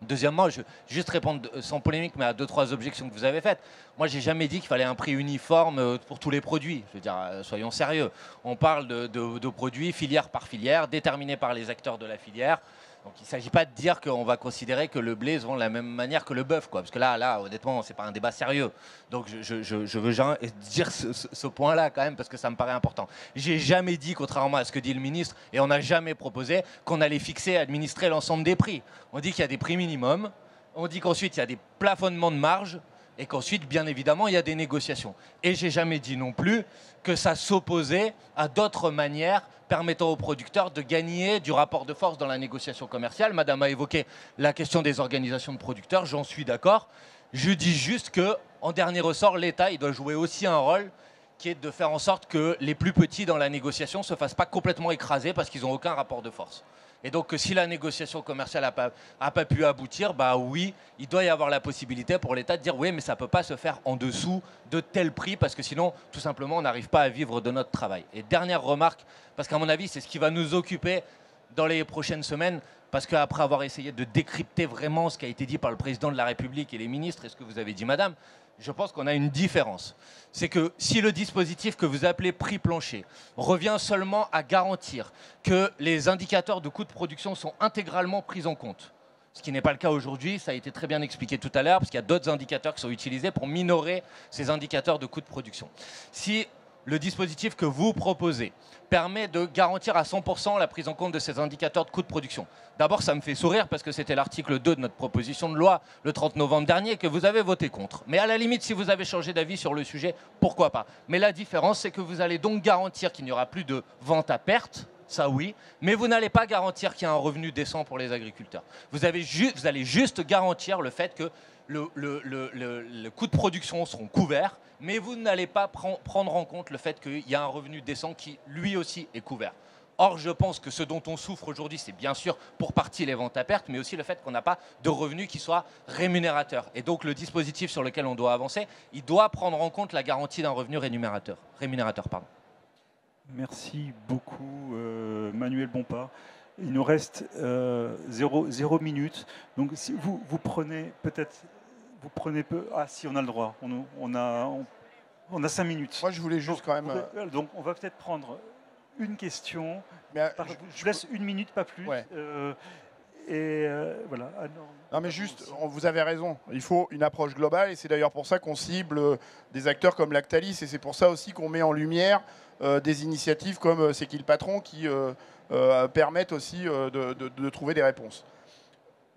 Deuxièmement, je vais juste répondre sans polémique, mais à 2-3 objections que vous avez faites. Moi, j'ai jamais dit qu'il fallait un prix uniforme pour tous les produits. Je veux dire, soyons sérieux. On parle de produits filière par filière, déterminés par les acteurs de la filière. Donc il ne s'agit pas de dire qu'on va considérer que le blé se vend de la même manière que le bœuf, quoi. Parce que là, honnêtement, ce n'est pas un débat sérieux. Donc je veux dire ce point-là quand même, parce que ça me paraît important. J'ai jamais dit, contrairement à ce que dit le ministre, et on n'a jamais proposé, qu'on allait fixer et administrer l'ensemble des prix. On dit qu'il y a des prix minimums, on dit qu'ensuite il y a des plafonnements de marge, et qu'ensuite, bien évidemment, il y a des négociations. Et j'ai jamais dit non plus que ça s'opposait à d'autres manières permettant aux producteurs de gagner du rapport de force dans la négociation commerciale. Madame a évoqué la question des organisations de producteurs, j'en suis d'accord. Je dis juste qu'en dernier ressort, l'État il doit jouer aussi un rôle qui est de faire en sorte que les plus petits dans la négociation ne se fassent pas complètement écraser parce qu'ils n'ont aucun rapport de force. Et donc, si la négociation commerciale n'a pas pu aboutir, oui, il doit y avoir la possibilité pour l'État de dire oui, mais ça ne peut pas se faire en dessous de tel prix parce que sinon, tout simplement, on n'arrive pas à vivre de notre travail. Et dernière remarque, parce qu'à mon avis, c'est ce qui va nous occuper dans les prochaines semaines, parce qu'après avoir essayé de décrypter vraiment ce qui a été dit par le président de la République et les ministres et ce que vous avez dit, madame, je pense qu'on a une différence. C'est que si le dispositif que vous appelez prix plancher revient seulement à garantir que les indicateurs de coûts de production sont intégralement pris en compte, ce qui n'est pas le cas aujourd'hui, ça a été très bien expliqué tout à l'heure, parce qu'il y a d'autres indicateurs qui sont utilisés pour minorer ces indicateurs de coûts de production. Si le dispositif que vous proposez permet de garantir à 100% la prise en compte de ces indicateurs de coûts de production. D'abord, ça me fait sourire parce que c'était l'article 2 de notre proposition de loi le 30 novembre dernier que vous avez voté contre. Mais à la limite, si vous avez changé d'avis sur le sujet, pourquoi pas. Mais la différence, c'est que vous allez donc garantir qu'il n'y aura plus de vente à perte, ça oui, mais vous n'allez pas garantir qu'il y a un revenu décent pour les agriculteurs. Vous allez juste garantir le fait que le coût de production seront couverts, mais vous n'allez pas prendre en compte le fait qu'il y a un revenu décent qui, lui aussi, est couvert. Or, je pense que ce dont on souffre aujourd'hui, c'est bien sûr pour partie les ventes à perte, mais aussi le fait qu'on n'a pas de revenus qui soient rémunérateurs. Et donc, le dispositif sur lequel on doit avancer, il doit prendre en compte la garantie d'un revenu rémunérateur. Merci beaucoup, Manuel Bompard. Il nous reste 0 minute. Donc, si vous prenez peut-être... Vous prenez peu... Ah si, on a le droit. On a 5 minutes. Moi, je voulais juste quand même... Donc, on va peut-être prendre une question. Mais, je laisse 1 minute, pas plus. Ouais. Voilà. Non, mais juste, vous avez raison. Il faut une approche globale. Et c'est d'ailleurs pour ça qu'on cible des acteurs comme Lactalis. Et c'est pour ça aussi qu'on met en lumière des initiatives comme C'est qui le patron qui permettent aussi de trouver des réponses.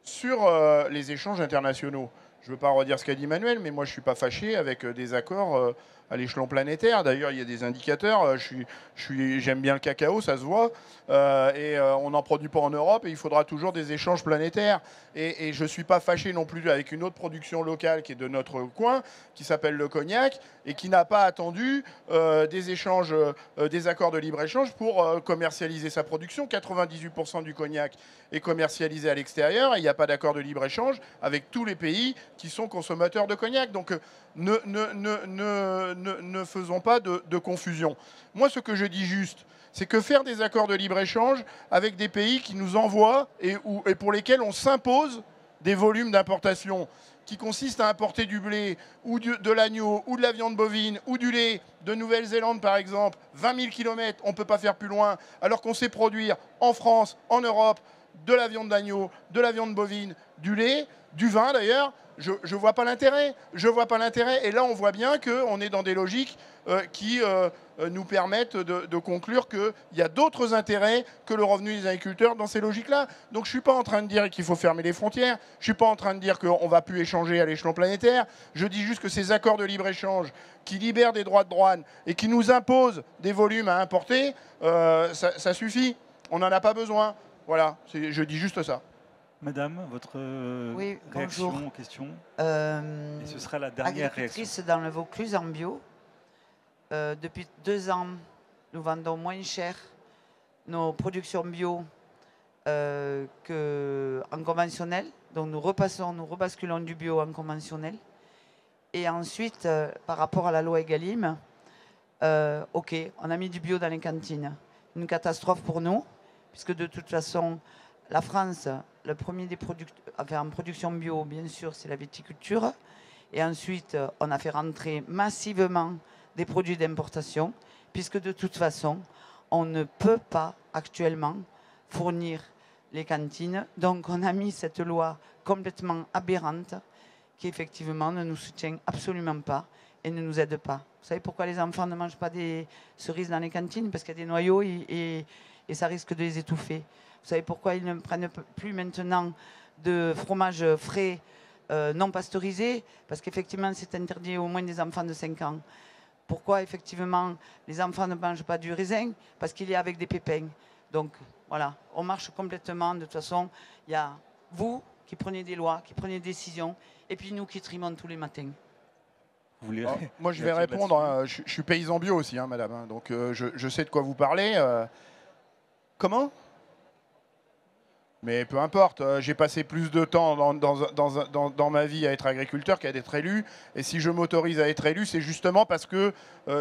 Sur les échanges internationaux, je ne veux pas redire ce qu'a dit Manuel, mais moi je ne suis pas fâché avec des accords à l'échelon planétaire. D'ailleurs, il y a des indicateurs. J'aime bien le cacao, ça se voit. On n'en produit pas en Europe et il faudra toujours des échanges planétaires. Et je ne suis pas fâché non plus avec une autre production locale qui est de notre coin, qui s'appelle le cognac, et qui n'a pas attendu des échanges, des accords de libre-échange pour commercialiser sa production. 98% du cognac est commercialisé à l'extérieur et il n'y a pas d'accord de libre-échange avec tous les pays qui sont consommateurs de cognac. Donc, ne faisons pas de confusion. Moi, ce que je dis juste, c'est que faire des accords de libre-échange avec des pays qui nous envoient et pour lesquels on s'impose des volumes d'importation qui consiste à importer du blé ou de l'agneau ou de la viande bovine ou du lait de Nouvelle-Zélande par exemple, 20 000 km, on ne peut pas faire plus loin, alors qu'on sait produire en France, en Europe, de la viande d'agneau, de la viande bovine, du lait, du vin d'ailleurs, je ne vois pas l'intérêt. Je vois pas l'intérêt. Et là, on voit bien qu'on est dans des logiques qui nous permettent de conclure qu'il y a d'autres intérêts que le revenu des agriculteurs dans ces logiques-là. Donc je ne suis pas en train de dire qu'il faut fermer les frontières. Je ne suis pas en train de dire qu'on ne va plus échanger à l'échelon planétaire. Je dis juste que ces accords de libre-échange qui libèrent des droits de douane et qui nous imposent des volumes à importer, ça suffit. On n'en a pas besoin. Voilà, je dis juste ça. Madame, votre oui, réaction bonjour. aux questions et ce sera la dernière réaction. Dans le Vaucluse en bio. Depuis 2 ans, nous vendons moins cher nos productions bio qu'en conventionnel. Donc nous rebasculons du bio en conventionnel. Et ensuite, par rapport à la loi Egalim, ok, on a mis du bio dans les cantines. Une catastrophe pour nous, puisque de toute façon, la France, le premier des produits en production bio, bien sûr, c'est la viticulture. Et ensuite, on a fait rentrer massivement des produits d'importation, puisque de toute façon, on ne peut pas actuellement fournir les cantines. Donc, on a mis cette loi complètement aberrante, qui effectivement ne nous soutient absolument pas et ne nous aide pas. Vous savez pourquoi les enfants ne mangent pas des cerises dans les cantines? Parce qu'il y a des noyaux et ça risque de les étouffer. Vous savez pourquoi ils ne prennent plus maintenant de fromage frais non pasteurisé? Parce qu'effectivement, c'est interdit au moins des enfants de 5 ans. Pourquoi, effectivement, les enfants ne mangent pas du raisin? Parce qu'il est avec des pépins. Donc, voilà, on marche complètement. De toute façon, il y a vous qui prenez des lois, qui prenez des décisions, et puis nous qui trimons tous les matins. Vous voulez moi, je vais répondre. Hein, je suis paysan bio aussi, hein, madame. Hein, donc, je sais de quoi vous parlez. Comment? Mais peu importe, j'ai passé plus de temps dans ma vie à être agriculteur qu'à être élu. Et si je m'autorise à être élu, c'est justement parce que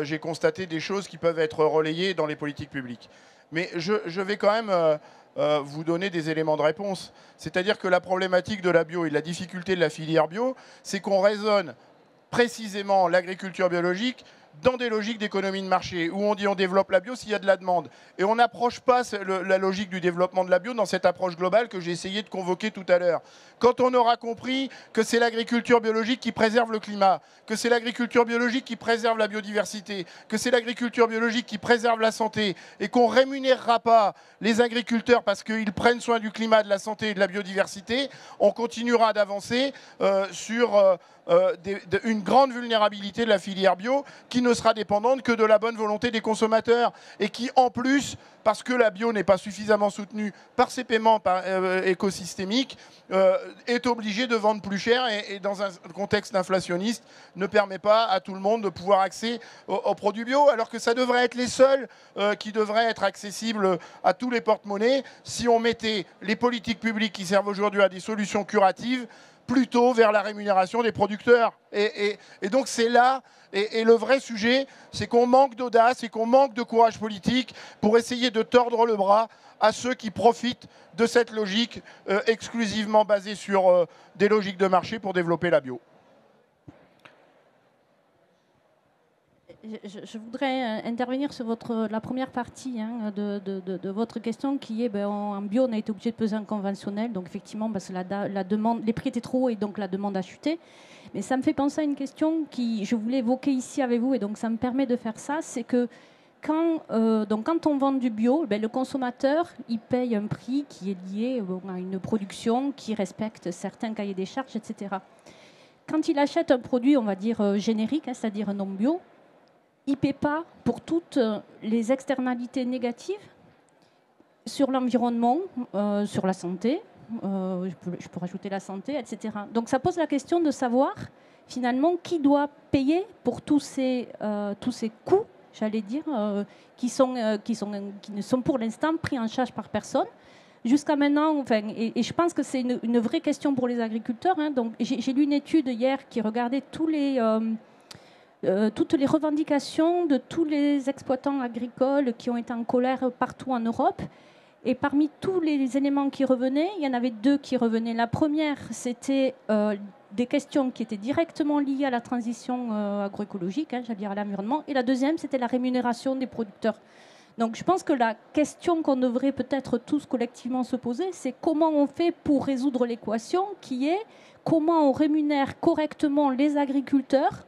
j'ai constaté des choses qui peuvent être relayées dans les politiques publiques. Mais je vais quand même vous donner des éléments de réponse. C'est-à-dire que la problématique de la bio et de la difficulté de la filière bio, c'est qu'on raisonne précisément l'agriculture biologique dans des logiques d'économie de marché, où on dit on développe la bio s'il y a de la demande. Et on n'approche pas la logique du développement de la bio dans cette approche globale que j'ai essayé de convoquer tout à l'heure. Quand on aura compris que c'est l'agriculture biologique qui préserve le climat, que c'est l'agriculture biologique qui préserve la biodiversité, que c'est l'agriculture biologique qui préserve la santé, et qu'on ne rémunérera pas les agriculteurs parce qu'ils prennent soin du climat, de la santé et de la biodiversité, on continuera d'avancer sur une grande vulnérabilité de la filière bio qui ne sera dépendante que de la bonne volonté des consommateurs et qui, en plus, parce que la bio n'est pas suffisamment soutenue par ses paiements écosystémiques, est obligée de vendre plus cher et dans un contexte inflationniste, ne permet pas à tout le monde de pouvoir accéder aux produits bio, alors que ça devrait être les seuls qui devraient être accessibles à tous les porte-monnaies si on mettait les politiques publiques qui servent aujourd'hui à des solutions curatives plutôt vers la rémunération des producteurs. Et donc c'est là, et le vrai sujet, c'est qu'on manque d'audace et qu'on manque de courage politique pour essayer de tordre le bras à ceux qui profitent de cette logique exclusivement basée sur des logiques de marché pour développer la bio. Je voudrais intervenir sur la première partie de votre question qui est en bio, on a été obligé de peser un conventionnel. Donc effectivement, parce que la demande, les prix étaient trop hauts et donc la demande a chuté. Mais ça me fait penser à une question que je voulais évoquer ici avec vous et donc ça me permet de faire ça. C'est que quand on vend du bio, le consommateur il paye un prix qui est lié à une production qui respecte certains cahiers des charges, etc. Quand il achète un produit, on va dire générique, c'est-à-dire non bio, il ne paie pas pour toutes les externalités négatives sur l'environnement, sur la santé, je peux rajouter la santé, etc. Donc ça pose la question de savoir finalement qui doit payer pour tous ces coûts, j'allais dire, qui ne sont pour l'instant pris en charge par personne. Jusqu'à maintenant, et je pense que c'est une vraie question pour les agriculteurs. Donc j'ai lu une étude hier qui regardait toutes les revendications de tous les exploitants agricoles qui ont été en colère partout en Europe. Et parmi tous les éléments qui revenaient, il y en avait 2 qui revenaient. La première, c'était des questions qui étaient directement liées à la transition agroécologique, j'allais dire à l'environnement, et la deuxième, c'était la rémunération des producteurs. Donc je pense que la question qu'on devrait peut-être tous collectivement se poser, c'est comment on fait pour résoudre l'équation qui est comment on rémunère correctement les agriculteurs.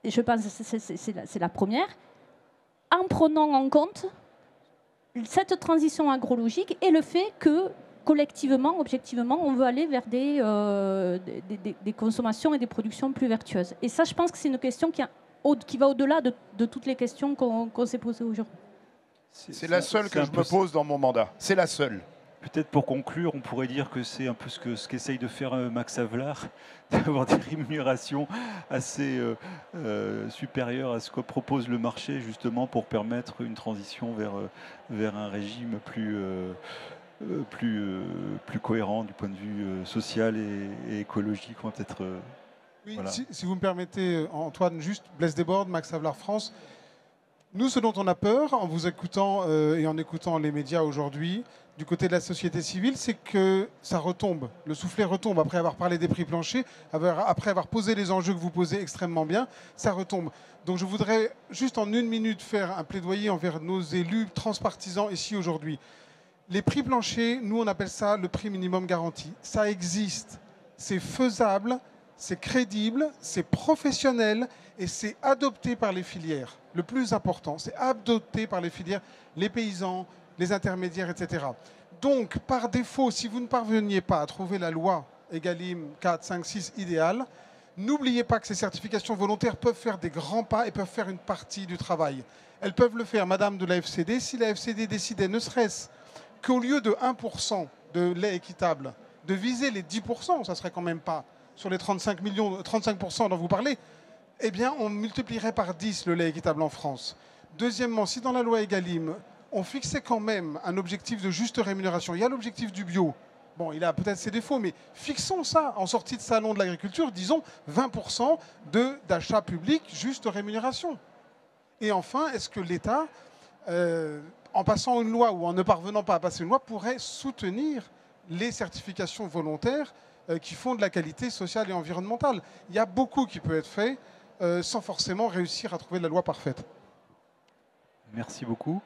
Et je pense que c'est la première, en prenant en compte cette transition agrologique et le fait que collectivement, objectivement, on veut aller vers des consommations et des productions plus vertueuses. Et ça, je pense que c'est une question qui va au-delà de toutes les questions qu'on s'est posées aujourd'hui. C'est la seule que je me pose dans mon mandat. C'est la seule. Peut-être pour conclure, on pourrait dire que c'est un peu ce qu'essaye de faire Max Havelaar, d'avoir des rémunérations assez supérieures à ce que propose le marché, justement pour permettre une transition vers un régime plus cohérent du point de vue social et écologique. On va peut-être... Oui, voilà. si vous me permettez, Antoine, juste Blaise Desbordes, Max Havelaar France. Nous, ce dont on a peur en vous écoutant et en écoutant les médias aujourd'hui, du côté de la société civile, c'est que ça retombe. Le soufflet retombe après avoir parlé des prix planchers, après avoir posé les enjeux que vous posez extrêmement bien, ça retombe. Donc je voudrais juste en 1 minute faire un plaidoyer envers nos élus transpartisans ici aujourd'hui. Les prix planchers, nous on appelle ça le prix minimum garanti. Ça existe, c'est faisable, c'est crédible, c'est professionnel et c'est adopté par les filières. Le plus important, c'est adopté par les filières, les paysans, les intermédiaires, etc. Donc, par défaut, si vous ne parveniez pas à trouver la loi Egalim 4, 5, 6 idéale, n'oubliez pas que ces certifications volontaires peuvent faire des grands pas et peuvent faire une partie du travail. Elles peuvent le faire, madame de la FCD, si la FCD décidait ne serait-ce qu'au lieu de 1% de lait équitable, de viser les 10%, ça serait quand même pas sur les 35% dont vous parlez, eh bien, on multiplierait par 10 le lait équitable en France. Deuxièmement, si dans la loi Egalim, on fixait quand même un objectif de juste rémunération, il y a l'objectif du bio. Bon, il a peut-être ses défauts, mais fixons ça en sortie de salon de l'agriculture, disons 20% d'achat public, juste rémunération. Et enfin, est-ce que l'État, en passant une loi ou en ne parvenant pas à passer une loi, pourrait soutenir les certifications volontaires qui font de la qualité sociale et environnementale? Il y a beaucoup qui peut être fait sans forcément réussir à trouver la loi parfaite. Merci beaucoup.